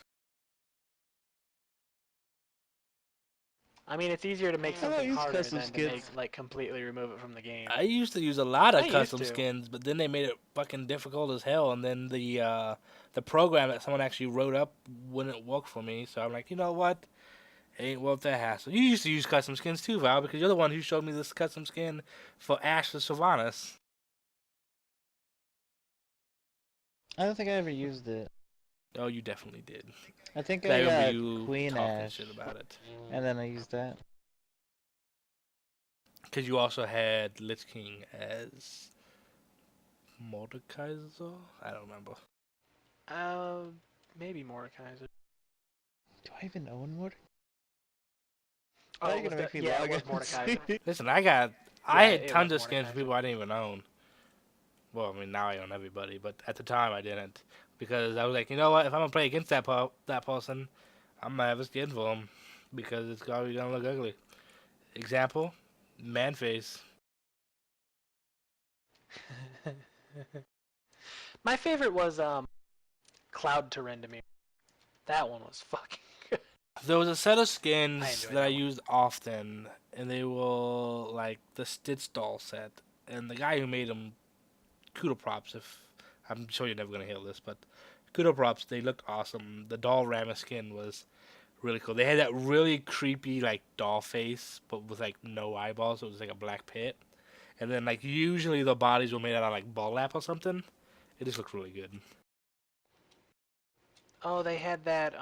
I mean, it's easier to make I don't something use harder custom than to make skins. completely remove it from the game. I used to use a lot of I used custom to. skins, but then they made it fucking difficult as hell, and then the program that someone actually wrote up wouldn't work for me. So I'm like, you know what? It ain't worth that hassle. You used to use custom skins too, Val, because you're the one who showed me this custom skin for Ash the Sylvanas. I don't think I ever used it. Oh, you definitely did. I think I I remember got you Queen talking Ash, shit about it. and then I used that. Because you also had Lich King as Mordekaiser? I don't remember. Maybe Mordekaiser. Do I even own more? Oh, Now it you're gonna was make me yeah, log it was in and Mordekaiser. see. Listen, I had it tons was of skins for Mordekaiser. people I didn't even own. Well, I mean, now I own everybody, but at the time I didn't. Because I was like, you know what? If I'm going to play against that person, I'm going to have a skin for him. Because it's probably going to look ugly. Example, man face. My favorite was Cloud Tyrandemir. That one was fucking good. There was a set of I skins enjoyed that I that one. used often, and they were like the Stitch doll set. And the guy who made them, kudo props, if I'm sure you're never going to hear this, but kudo props, they looked awesome. The doll Rama skin was really cool. They had that really creepy like doll face, but with like no eyeballs. So it was like a black pit. And then like usually the bodies were made out of like burlap or something. It just looked really good. Oh, they had that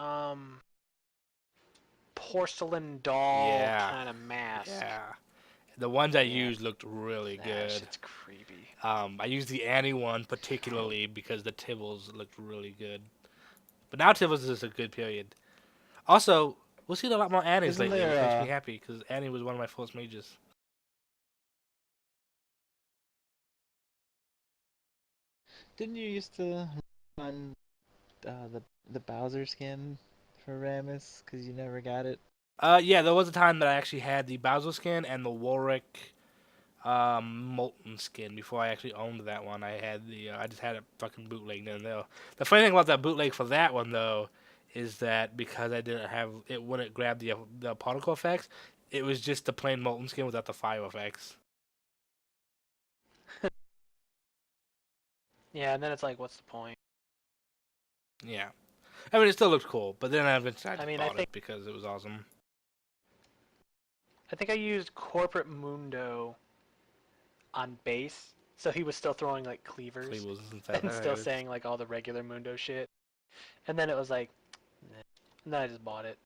porcelain doll Yeah, kind of mask. yeah. The ones I Yeah. used looked really That good. shit's creepy. I used the Annie one particularly because the Tibbles looked really good. But now Tibbles is a good period. Also, we'll see a lot more Annies Isn't lately, which makes me there? happy because Annie was one of my first mages. Didn't you used to run the Bowser skin for Rammus because you never got it? Yeah, there was a time that I actually had the Bowser skin and the Warwick Molten skin before I actually owned that one. I had I just had it fucking bootlegged in there. The funny thing about that bootleg for that one though is that because I didn't have it wouldn't grab the particle effects, it was just the plain Molten skin without the fire effects. Yeah, and then it's like, what's the point? Yeah, I mean it still looked cool, but then I eventually I just mean, I bought think it because it was awesome. I used Corporate Mundo on base, so he was still throwing like cleavers Cleveland's and stuff. and still saying like all the regular Mundo shit. And then it was like, nah. And then I just bought it.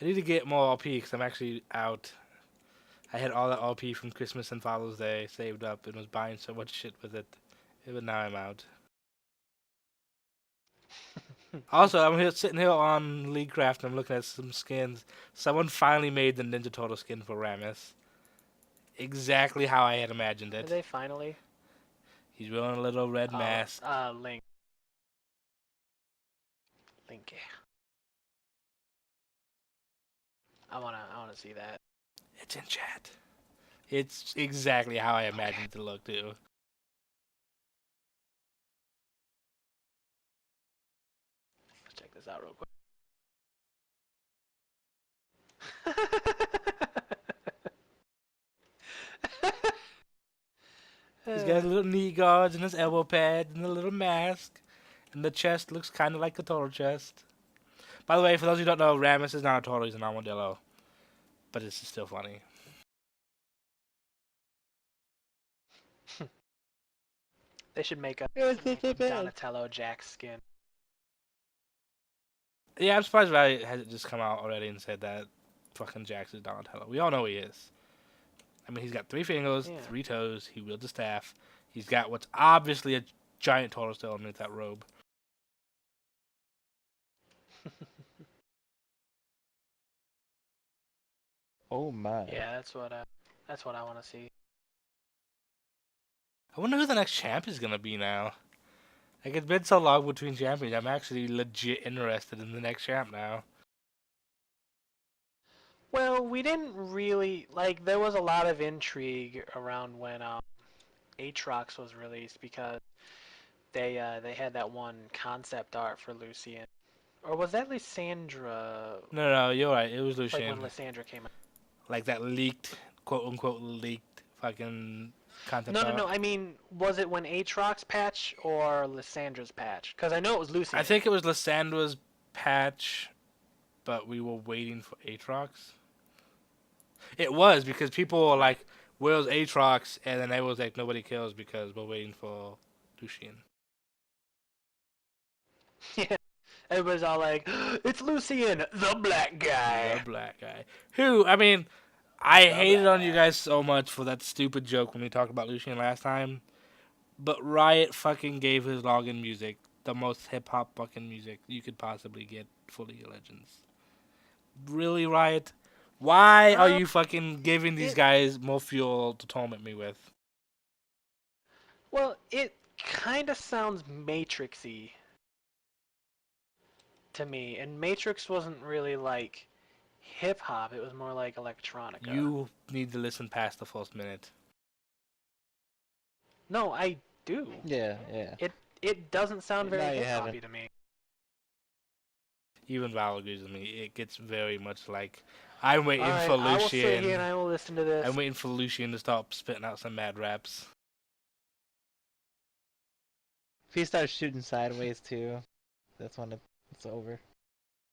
I need to get more LP because I'm actually out. I had all that LP from Christmas and Father's Day saved up and was buying so much shit with it. But now I'm out. Also, I'm here sitting here on Leaguecraft and I'm looking at some skins. Someone finally made the Ninja Turtle skin for Rammus. Exactly how I had imagined Did it. they finally? He's wearing a little red mask. Link. Link. I wanna see that. It's in chat. It's exactly how I imagined it to look too. Let's check this out real quick. He's got his little knee guards and his elbow pads and a little mask. And the chest looks kind of like a turtle chest. By the way, for those who don't know, Rammus is not a turtle, he's an armadillo. But it's still funny. They should make a It was so bad. Donatello Jack skin. Yeah, I'm surprised Riley hasn't just come out already and said that fucking Jax is Donatello. We all know he is. I mean, he's got 3 fingers, Yeah. 3 toes, he wields a staff. He's got what's obviously a giant turtle still underneath that robe. Oh my. Yeah, that's what I want to see. I wonder who the next champ is gonna be now. Like, it's been so long between champions, I'm actually legit interested in the next champ now. Well, we didn't really like. There was a lot of intrigue around when Aatrox was released because they had that one concept art for Lucian, or was that Lysandra? No, you're right. It was Like when Lucian. Lysandra came out. Like that leaked, quote unquote, leaked fucking concept No, no, art. no. I mean, was it when Aatrox patch or Lysandra's patch? Because I know it was Lucian. I think it was Lysandra's patch, but we were waiting for Aatrox. It was because people were like, "Where's Aatrox?" And then everyone was like, "Nobody kills because we're waiting for Lucian." Yeah. Everybody's all like, "It's Lucian, the black guy." The black guy. Who, I mean, I The hated black on you guy. guys so much for that stupid joke when we talked about Lucian last time. But Riot fucking gave his login music the most hip hop fucking music you could possibly get for League of Legends. Really, Riot? Why are you fucking giving these it guys more fuel to torment me with? Well, it kind of sounds Matrixy to me, and Matrix wasn't really like hip hop. It was more like electronica. You need to listen past the first minute. No, I do. Yeah, yeah. It doesn't sound No, very you hip hoppy haven't. to me. Even Val agrees with me. It gets very much like I'm waiting All right, for I will sit here and Lucian. I will listen to this. I'm waiting for Lucian to stop spitting out some mad raps. If he starts shooting sideways too, that's when it's over.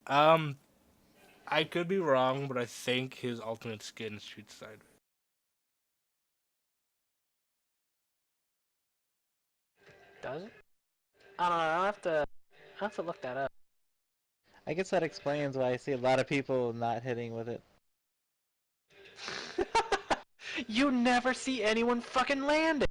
Um, I could be wrong, but I think his ultimate skin shoots sideways. Does it? I don't know. I'll have to look that up. I guess that explains why I see a lot of people not hitting with it. You never see anyone fucking land it.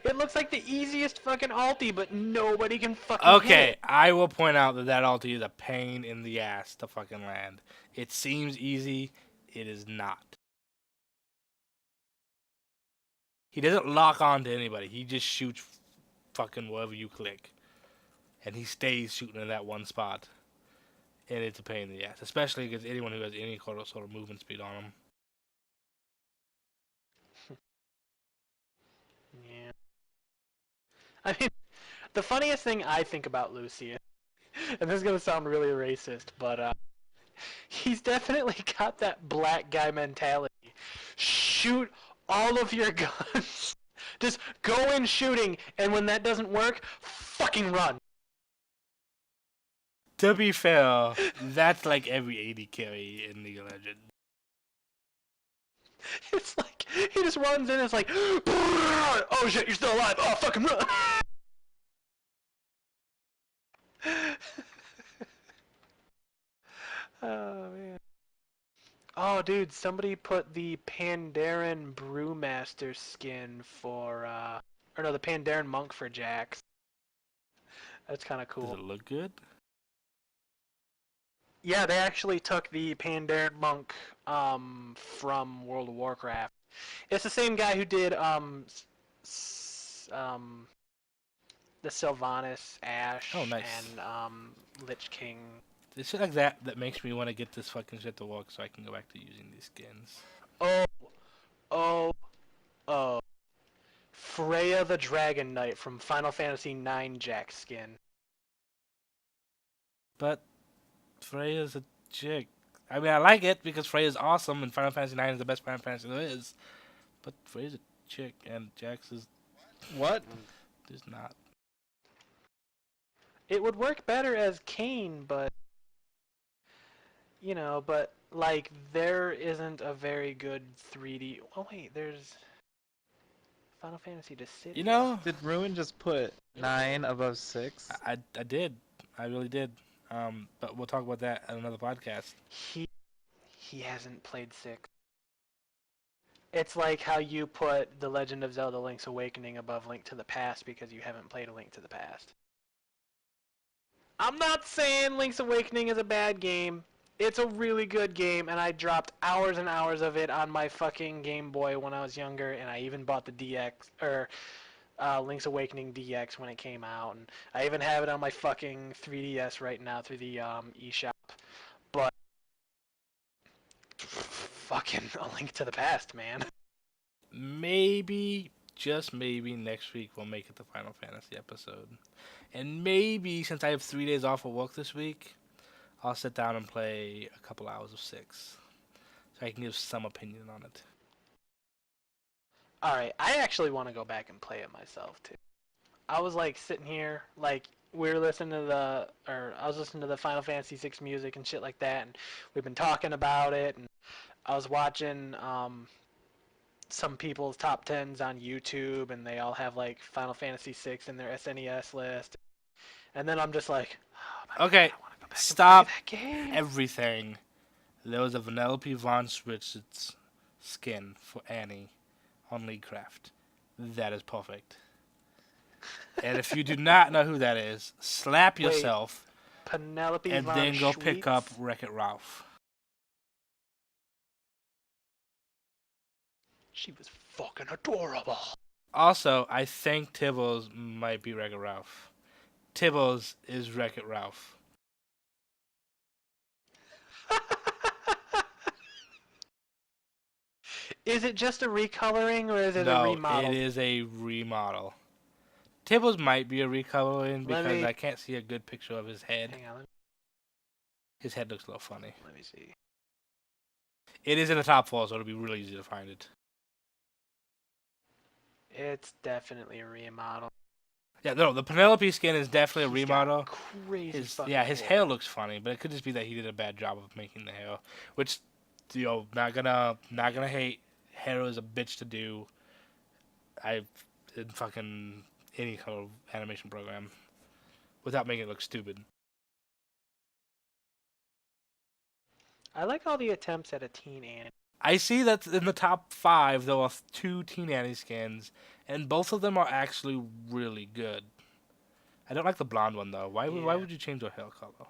It looks like the easiest fucking ulti, but nobody can fucking hit Okay, it. I will point out that ulti is a pain in the ass to fucking land. It seems easy, it is not. He doesn't lock on to anybody. He just shoots fucking wherever you click. And he stays shooting in that one spot. And it's a pain in the ass, especially against anyone who has any sort of movement speed on him. Yeah. I mean, the funniest thing I think about Lucian, and this is gonna sound really racist, but he's definitely got that black guy mentality. Shoot all of your guns. Just go in shooting, and when that doesn't work, fucking run. To be fair, that's like every 80 carry in League of Legends. It's like he just runs in. And it's like, oh shit, you're still alive. Oh, fucking run. Oh man. Oh dude, somebody put the Pandaren Brewmaster skin for or no, the Pandaren Monk for Jax. That's kind of Does cool. it look good? Yeah, they actually took the Pandaren Monk from World of Warcraft. It's the same guy who did the Sylvanas Ash Oh, nice. and Lich King. It's shit like that makes me want to get this fucking shit to work so I can go back to using these skins. Oh, oh, oh. Freya the Dragon Knight from Final Fantasy IX Jack skin. But Freya's a chick. I mean, I like it because Freya's awesome and Final Fantasy IX is the best Final Fantasy there is. But Freya's a chick and Jax is What? just not. It would work better as Kayn, but you know, but like there isn't a very good 3D. Oh wait, there's Final Fantasy Dissidia. You know, Did Ruin just put 9 above 6? I did. I really did. But we'll talk about that on another podcast. He hasn't played 6. It's like how you put The Legend of Zelda Link's Awakening above Link to the Past because you haven't played A Link to the Past. I'm not saying Link's Awakening is a bad game. It's a really good game, and I dropped hours and hours of it on my fucking Game Boy when I was younger, and I even bought the DX, or Link's Awakening DX when it came out, and I even have it on my fucking 3DS right now through the eShop. But fucking A Link to the Past, man. Maybe, just maybe, next week we'll make it the Final Fantasy episode. And maybe, since I have 3 days off of work this week, I'll sit down and play a couple hours of 6. So I can give some opinion on it. All right, I actually want to go back and play it myself too. I was like sitting here, like we were listening to I was listening to the Final Fantasy VI music and shit like that, and we've been talking about it, and I was watching some people's top tens on YouTube, and they all have like Final Fantasy VI in their SNES list, and then I'm just like, oh my Okay, God, I want to go back stop and play that game. everything. There was a Vanellope von Schwitz's skin for Annie on Leaguecraft. That is perfect. And if you do not know who that is, slap Wait, yourself Penelope and von then go pick Schweetz? up Wreck-It Ralph. She was fucking adorable. Also, I think Tibbles might be Wreck-It Ralph. Tibbles is Wreck-It Ralph. Is it just a recoloring or is it a No, remodel? it is a remodel. Tibbles might be a recoloring Let because me- I can't see a good picture of his head. Hang on, His head looks a little funny. let me see. It is in the top 4, so it'll be really easy to find it. It's definitely a remodel. Yeah, no, the Penelope skin is definitely a He's got remodel. Crazy His fucking hair looks funny, but it could just be that he did a bad job of making the hair. Which, not gonna hate. Hair is a bitch to do. In fucking any kind of animation program, without making it look stupid. I like all the attempts at a teen anime. I see that in the top 5 there are 2 Teen Annie skins, and both of them are actually really good. I don't like the blonde one though. Why Yeah. would you change her hair color?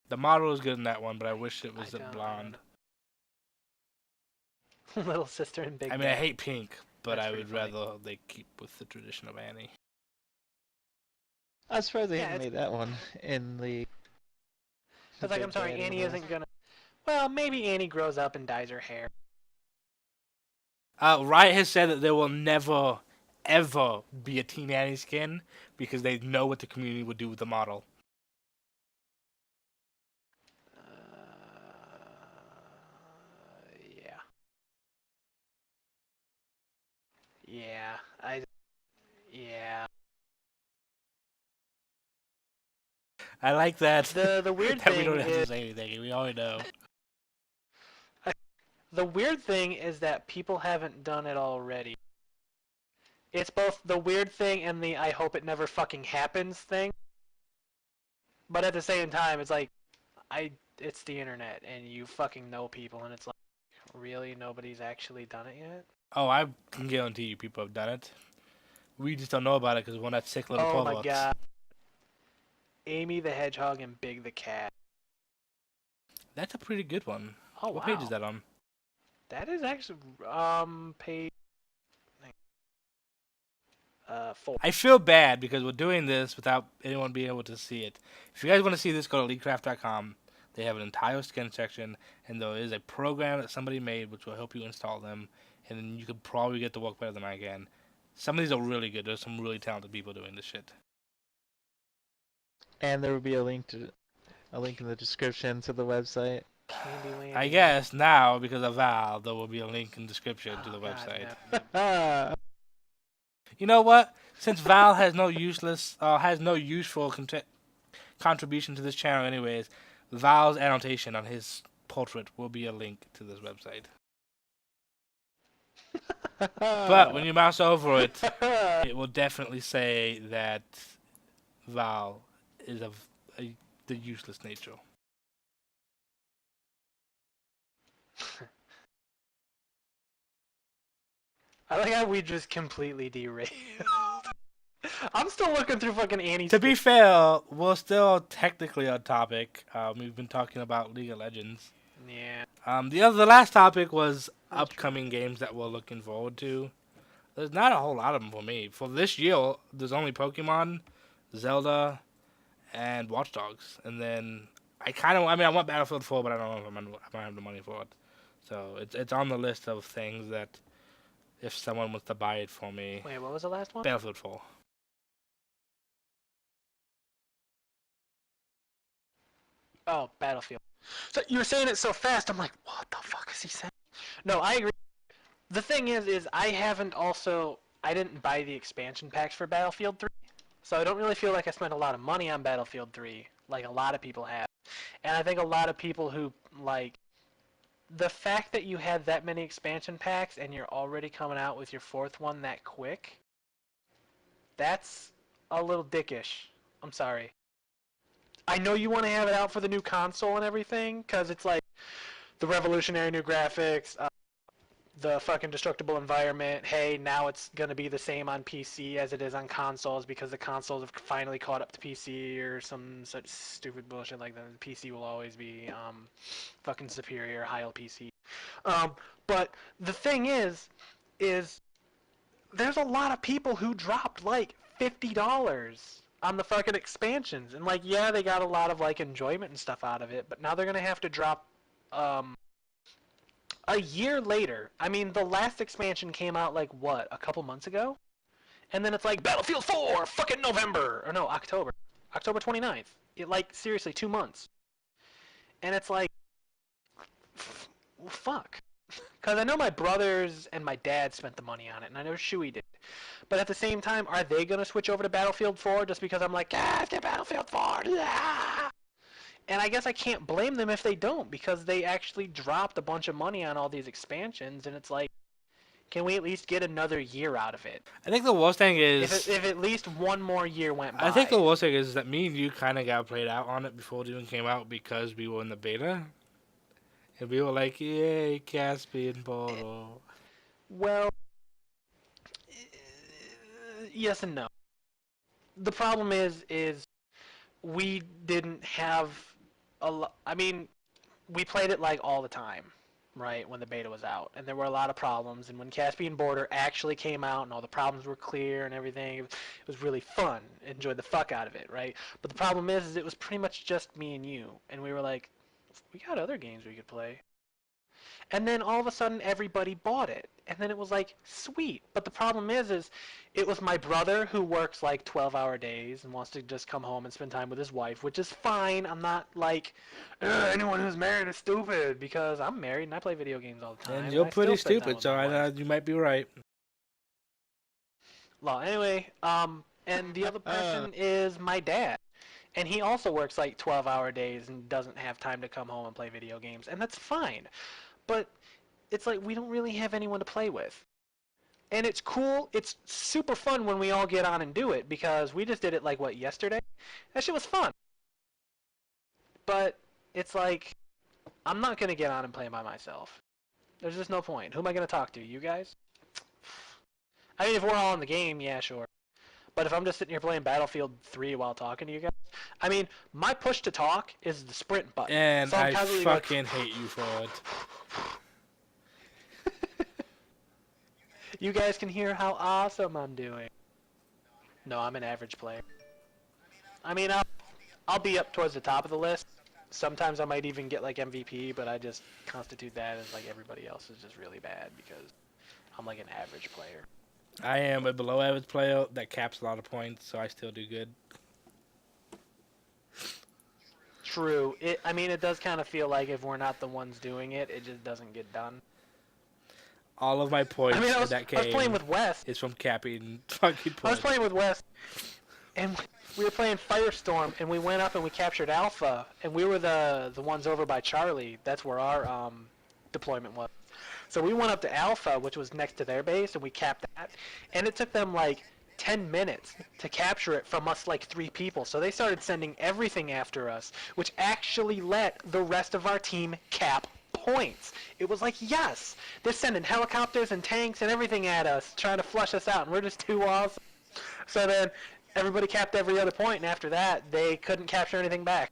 The model is good in that one, but I wish it was I a don't- blonde. Little sister and big. I mean, I Dad. hate pink, but That's I pretty would funny. rather they keep with the tradition of Annie. I was surprised they Yeah, hadn't made that one in the. It's like, I'm Big sorry, Daddy Annie rules. isn't gonna. Well, maybe Annie grows up and dyes her hair. Riot has said that there will never, ever be a Teen Annie skin because they know what the community would do with the model. Yeah. Yeah. Yeah. I like that. The weird that we thing don't have to is say anything. We already know. the weird thing is that people haven't done it already. It's both the weird thing and the I hope it never fucking happens thing. But at the same time, it's like it's the internet and you fucking know people and it's like, really nobody's actually done it yet? Oh, I can guarantee you people have done it. We just don't know about it because we're not sick little Oh my perverts. god. Amy the Hedgehog and Big the Cat. That's a pretty good one. Oh What wow. page is that on? That is actually page 4. I feel bad because we're doing this without anyone being able to see it. If you guys want to see this, go to leadcraft.com. They have an entire skin section, and there is a program that somebody made which will help you install them, and then you could probably get to work better than I can. Some of these are really good. There's some really talented people doing this shit. And there will be a link in the description to the website. Candyland. I guess now, because of Val, there will be a link in the description to the Oh, God, website. no. Ah, You know what? Since Val has no useful contribution to this channel anyways, Val's annotation on his portrait will be a link to this website. But when you mouse over it, it will definitely say that Val is of the useless nature. I like how we just completely derailed. I'm still looking through fucking Annie's. To be fair, we're still technically on topic. We've been talking about League of Legends. Yeah. The last topic was That's upcoming games that we're looking forward to. There's not a whole lot of them for me. For this year, there's only Pokemon, Zelda, and Watch Dogs. And then I want Battlefield 4, but I don't know if I don't have the money for it. So it's on the list of things that if someone was to buy it for me, Wait, what was the last one? Battlefield 4. Oh, Battlefield. So you were saying it so fast, I'm like, what the fuck is he saying? No, I agree. The thing is I didn't buy the expansion packs for Battlefield 3, so I don't really feel like I spent a lot of money on Battlefield 3, like a lot of people have. And I think a lot of people who, like, the fact that you had that many expansion packs and you're already coming out with your fourth one that quick, that's a little dickish. I'm sorry. I know you want to have it out for the new console and everything, because it's like the revolutionary new graphics, the fucking destructible environment. Hey, now it's going to be the same on PC as it is on consoles because the consoles have finally caught up to PC or some such stupid bullshit like that. The PC will always be fucking superior, high-end PC. But the thing is there's a lot of people who dropped like $50 on the fucking expansions, and like, yeah, they got a lot of like enjoyment and stuff out of it, but now they're gonna have to drop a year later. I mean, the last expansion came out like what, a couple months ago, and then it's like Battlefield 4, fucking November, or no, October 29th. It, like, seriously, 2 months, and it's like, fuck. Because I know my brothers and my dad spent the money on it, and I know Shuey did. But at the same time, are they going to switch over to Battlefield 4 just because I'm like, let's get Battlefield 4, yeah! And I guess I can't blame them if they don't, because they actually dropped a bunch of money on all these expansions, and it's like, can we at least get another year out of it? I think the worst thing is... If at least one more year went by. I think the worst thing is that me and you kind of got played out on it before it even came out because we were in the beta. And we were like, yay, Caspian Portal. Well, yes and no. The problem is we didn't have a lot. I mean, we played it like all the time, right, when the beta was out, and there were a lot of problems. And when Caspian Border actually came out and all the problems were clear and everything, it was really fun. Enjoyed the fuck out of it, right? But the problem is it was pretty much just me and you, and we were like, we got other games we could play. And then all of a sudden everybody bought it. And then it was like, sweet. But the problem is it was my brother who works like 12-hour days and wants to just come home and spend time with his wife, which is fine. I'm not like, anyone who's married is stupid, because I'm married and I play video games all the time. And you're I still pretty spend time stupid, with so my wife. you might be right. Well, anyway, and the other person is my dad. And he also works like 12-hour days and doesn't have time to come home and play video games. And that's fine. But it's like we don't really have anyone to play with. And it's cool. It's super fun when we all get on and do it, because we just did it like, what, yesterday? That shit was fun. But it's like, I'm not going to get on and play by myself. There's just no point. Who am I going to talk to? You guys? I mean, if we're all in the game, yeah, sure. But if I'm just sitting here playing Battlefield 3 while talking to you guys, I mean, my push to talk is the sprint button. And so I fucking hate you for it. You guys can hear how awesome I'm doing. No, I'm an average player. I mean, I'll be up towards the top of the list. Sometimes I might even get like MVP, but I just constitute that as like everybody else is just really bad because I'm like an average player. I am a below average player that caps a lot of points, so I still do good. True. I mean, it does kind of feel like if we're not the ones doing it, it just doesn't get done. All of my points I mean, in that game I was playing with Wes. is from capping fucking points. I was playing with Wes, and we were playing Firestorm, and we went up and we captured Alpha, and we were the ones over by Charlie. That's where our deployment was. So we went up to Alpha, which was next to their base, and we capped that. And it took them like 10 minutes to capture it from us like 3 people. So they started sending everything after us, which actually let the rest of our team cap points. It was like, yes, they're sending helicopters and tanks and everything at us, trying to flush us out, and we're just too awesome. So then everybody capped every other point, and after that, they couldn't capture anything back.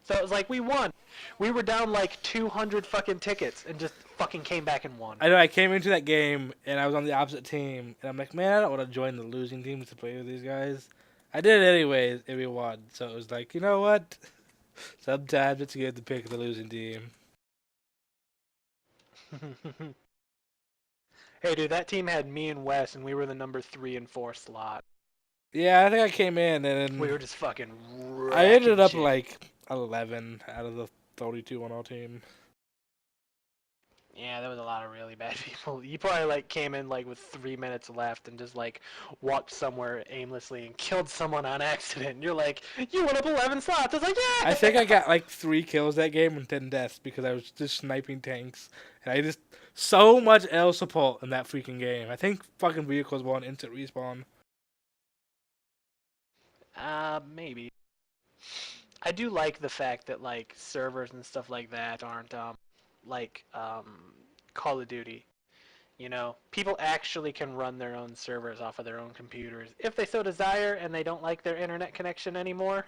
So it was like we won. We were down like 200 fucking tickets and just fucking came back and won. I know I came into that game and I was on the opposite team, and I'm like, man, I don't want to join the losing team to play with these guys. I did it anyways, and we won. So it was like, you know what? Sometimes it's good to pick the losing team. Hey, dude, that team had me and Wes, and we were the number 3 and 4 slot. Yeah, I think I came in and We were just fucking I ended up shit. like 11 out of the 32 on our team. Yeah, there was a lot of really bad people. You probably like came in like with 3 minutes left and just like walked somewhere aimlessly and killed someone on accident. And you're like, you went up 11 slots. I was like, yeah. I think I got like 3 kills that game and 10 deaths because I was just sniping tanks. And I just so much L support in that freaking game. I think fucking vehicles won instant respawn. Maybe. I do like the fact that like servers and stuff like that aren't like Call of Duty. You know, people actually can run their own servers off of their own computers if they so desire and they don't like their internet connection anymore.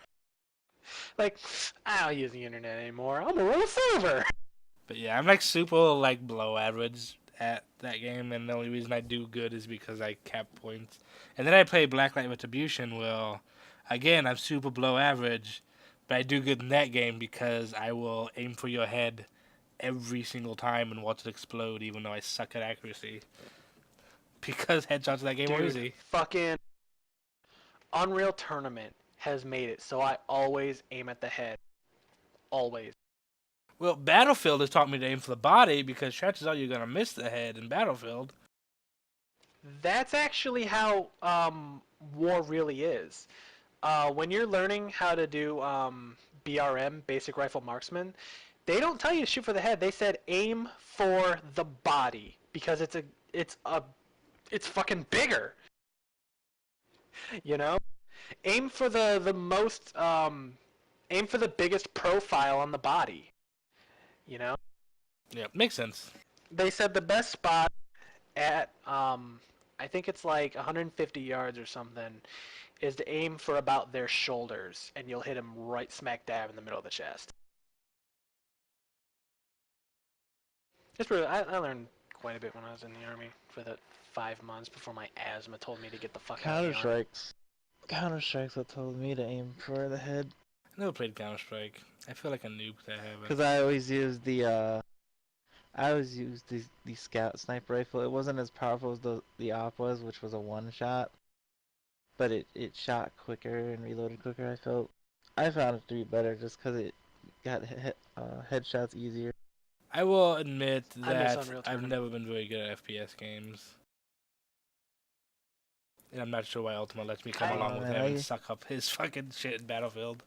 Like, I don't use the internet anymore. I'm gonna run a server. But yeah, I'm like super like below average at that game, and the only reason I do good is because I cap points. And then I play Blacklight Retribution. Well, again, I'm super below average, but I do good in that game because I will aim for your head every single time and watch it explode, even though I suck at accuracy. Because headshots in that game are Dude, easy. fucking Unreal Tournament has made it so I always aim at the head. Always. Well, Battlefield has taught me to aim for the body because chances are you're gonna miss the head in Battlefield. That's actually how war really is. When you're learning how to do BRM, Basic Rifle Marksman, they don't tell you to shoot for the head. They said aim for the body because it's fucking bigger. You know, aim for the most aim for the biggest profile on the body. You know, Yeah, makes sense. they said the best spot at I think it's like 150 yards or something is to aim for about their shoulders, and you'll hit them right smack dab in the middle of the chest. It's really, I learned quite a bit when I was in the army for the 5 months before my asthma told me to get the fuck out of the army. Counter-Strike's what told me to aim for the head. I never played Counter Strike. I feel like a noob to have it. Because I always used the scout sniper rifle. It wasn't as powerful as the op was, which was a one shot, but it shot quicker and reloaded quicker. I found it to be better just because it got headshots easier. I will admit I miss that Unreal I've Tournament. never been very good at FPS games. And I'm not sure why Ultima lets me come along with him and suck up his fucking shit in Battlefield.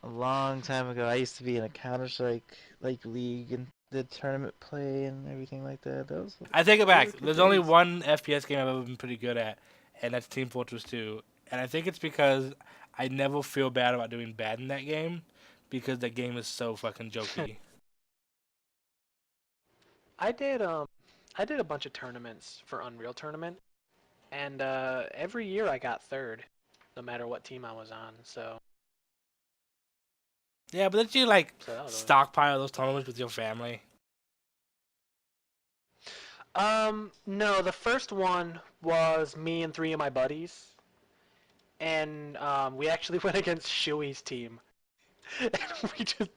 A long time ago, I used to be in a Counter-Strike like league and did tournament play and everything like that. I take it back. Those were good There's only days. one FPS game I've ever been pretty good at, and that's Team Fortress 2. And I think it's because I never feel bad about doing bad in that game, because the game is so fucking jokey. I did a bunch of tournaments for Unreal Tournament, and every year I got third, no matter what team I was on. So Yeah, but did you like that was stockpile those tournaments with your family? no, the first one was me and 3 of my buddies, and we actually went against Shuey's team, and we just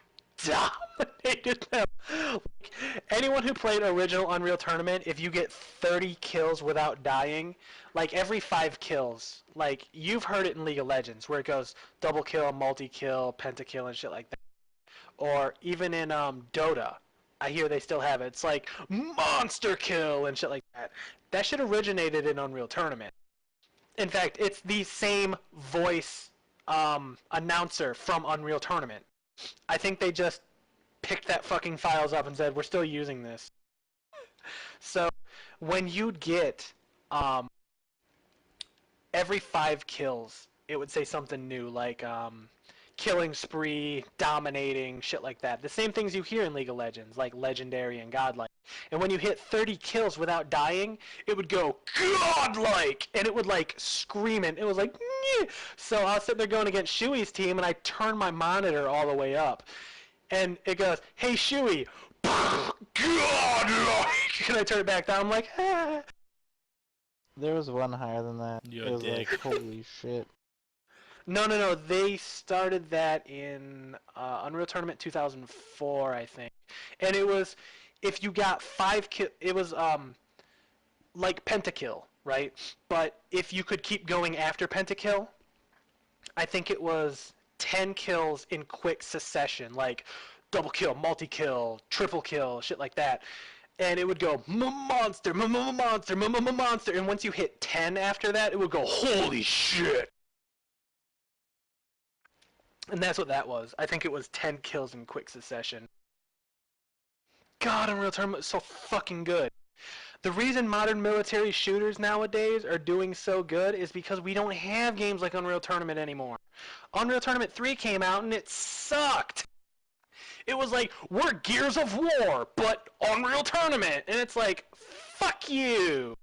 dominated them. Like, anyone who played original Unreal Tournament, if you get 30 kills without dying, like every 5 kills, like you've heard it in League of Legends where it goes double kill, multi-kill, pentakill, and shit like that. Or even in Dota, I hear they still have it. It's like monster kill and shit like that. That shit originated in Unreal Tournament. In fact, it's the same voice announcer from Unreal Tournament. I think they just picked that fucking files up and said, we're still using this. So when you'd get every 5 kills, it would say something new, like killing spree, dominating, shit like that. The same things you hear in League of Legends, like legendary and godlike. And when you hit 30 kills without dying, it would go godlike, and it would like scream it. It was like, nyeh. So I was sitting there going against Shui's team, and I turned my monitor all the way up, and it goes, "Hey Shui, godlike," and I turn it back down. I'm like, ah. There was one higher than that. You're It a was like, dick. holy shit. No. They started that in Unreal Tournament 2004, I think, and it was if you got 5 it was like pentakill, right? But if you could keep going after pentakill, I think it was 10 kills in quick succession, like double kill, multi kill, triple kill, shit like that. And it would go monster, monster, monster, and once you hit 10 after that, it would go holy shit. And that's what that was. I think it was 10 kills in quick succession. God, Unreal Tournament is so fucking good. The reason modern military shooters nowadays are doing so good is because we don't have games like Unreal Tournament anymore. Unreal Tournament 3 came out and it sucked. It was like, we're Gears of War, but Unreal Tournament. And it's like, fuck you.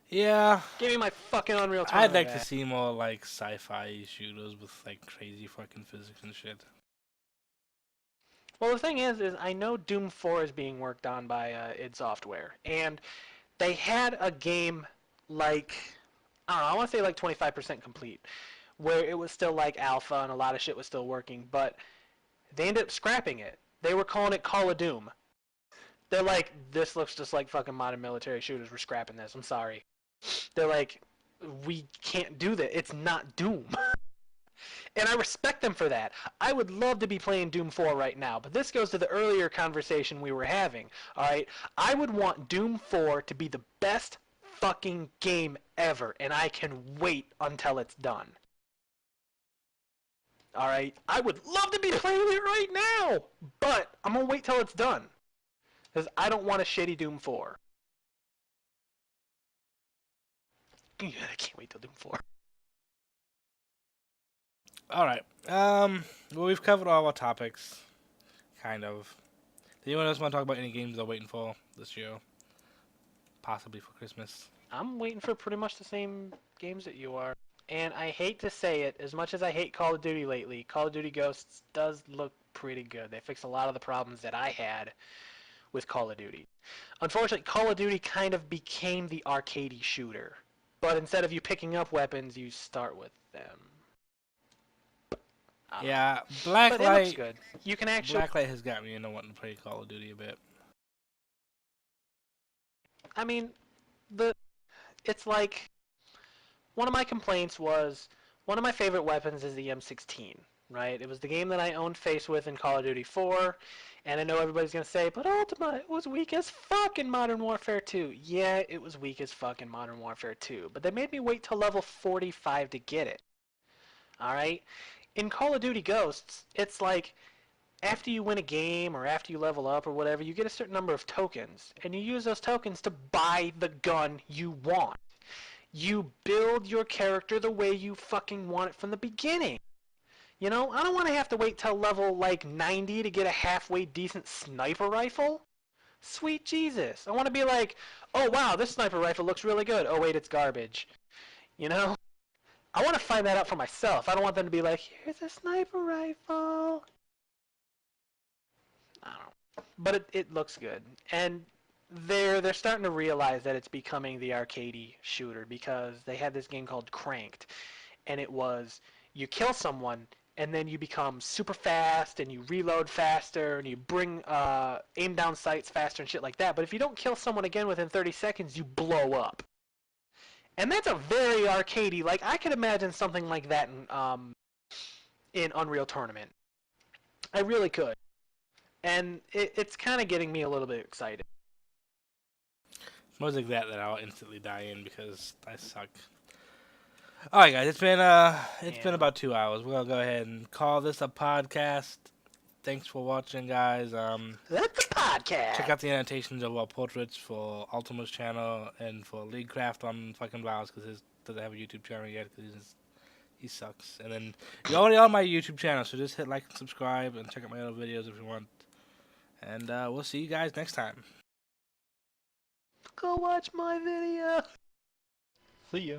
Yeah, Give me my fucking Unreal Tournament I'd like back. to see more like sci-fi shooters with like crazy fucking physics and shit. Well, the thing is I know Doom 4 is being worked on by id Software, and they had a game like, I don't know, I want to say like 25% complete, where it was still like alpha and a lot of shit was still working, but they ended up scrapping it. They were calling it Call of Doom. They're like, this looks just like fucking modern military shooters. We're scrapping this. I'm sorry. They're like, we can't do that. It's not Doom. And I respect them for that. I would love to be playing Doom 4 right now, but this goes to the earlier conversation we were having. Alright? I would want Doom 4 to be the best fucking game ever, and I can wait until it's done. Alright? I would love to be playing it right now, but I'm gonna wait till it's done. Because I don't want a shitty Doom 4. I can't wait till Doom 4. All right. Well, we've covered all our topics, kind of. Do anyone else want to talk about any games they're waiting for this year? Possibly for Christmas. I'm waiting for pretty much the same games that you are. And I hate to say it, as much as I hate Call of Duty lately, Call of Duty Ghosts does look pretty good. They fixed a lot of the problems that I had with Call of Duty. Unfortunately, Call of Duty kind of became the arcadey shooter. But instead of you picking up weapons, you start with them. Yeah, But it looks Blacklight. good. You can actually... Blacklight has got me into wanting to play Call of Duty a bit. I mean, it's like... One of my complaints was, one of my favorite weapons is the M16, right? It was the game that I owned Face with in Call of Duty 4, and I know everybody's going to say, but Ultima, it was weak as fuck in Modern Warfare 2. Yeah, it was weak as fuck in Modern Warfare 2, but they made me wait till level 45 to get it. Alright? In Call of Duty Ghosts, it's like, after you win a game or after you level up or whatever, you get a certain number of tokens, and you use those tokens to buy the gun you want. You build your character the way you fucking want it from the beginning. You know, I don't want to have to wait till level like 90 to get a halfway decent sniper rifle. Sweet Jesus. I want to be like, oh wow, this sniper rifle looks really good. Oh wait, it's garbage. You know? I want to find that out for myself. I don't want them to be like, here's a sniper rifle. I don't know. But it looks good. And they're starting to realize that it's becoming the arcadey shooter because they had this game called Cranked, and it was you kill someone and then you become super fast and you reload faster and you bring aim down sights faster and shit like that. But if you don't kill someone again within 30 seconds, you blow up. And that's a very arcadey. Like I could imagine something like that in Unreal Tournament. I really could, and it's kind of getting me a little bit excited. Most like that I'll instantly die in because I suck. Alright guys, it's been Yeah. about 2 hours. We're gonna go ahead and call this a podcast. Thanks for watching, guys. That's a podcast. Check out the annotations of our portraits for Ultima's channel and for Leaguecraft on fucking Vows because he doesn't have a YouTube channel yet because He sucks. And then you're already on my YouTube channel, so just hit like and subscribe and check out my other videos if you want. And we'll see you guys next time. Go watch my video. See ya.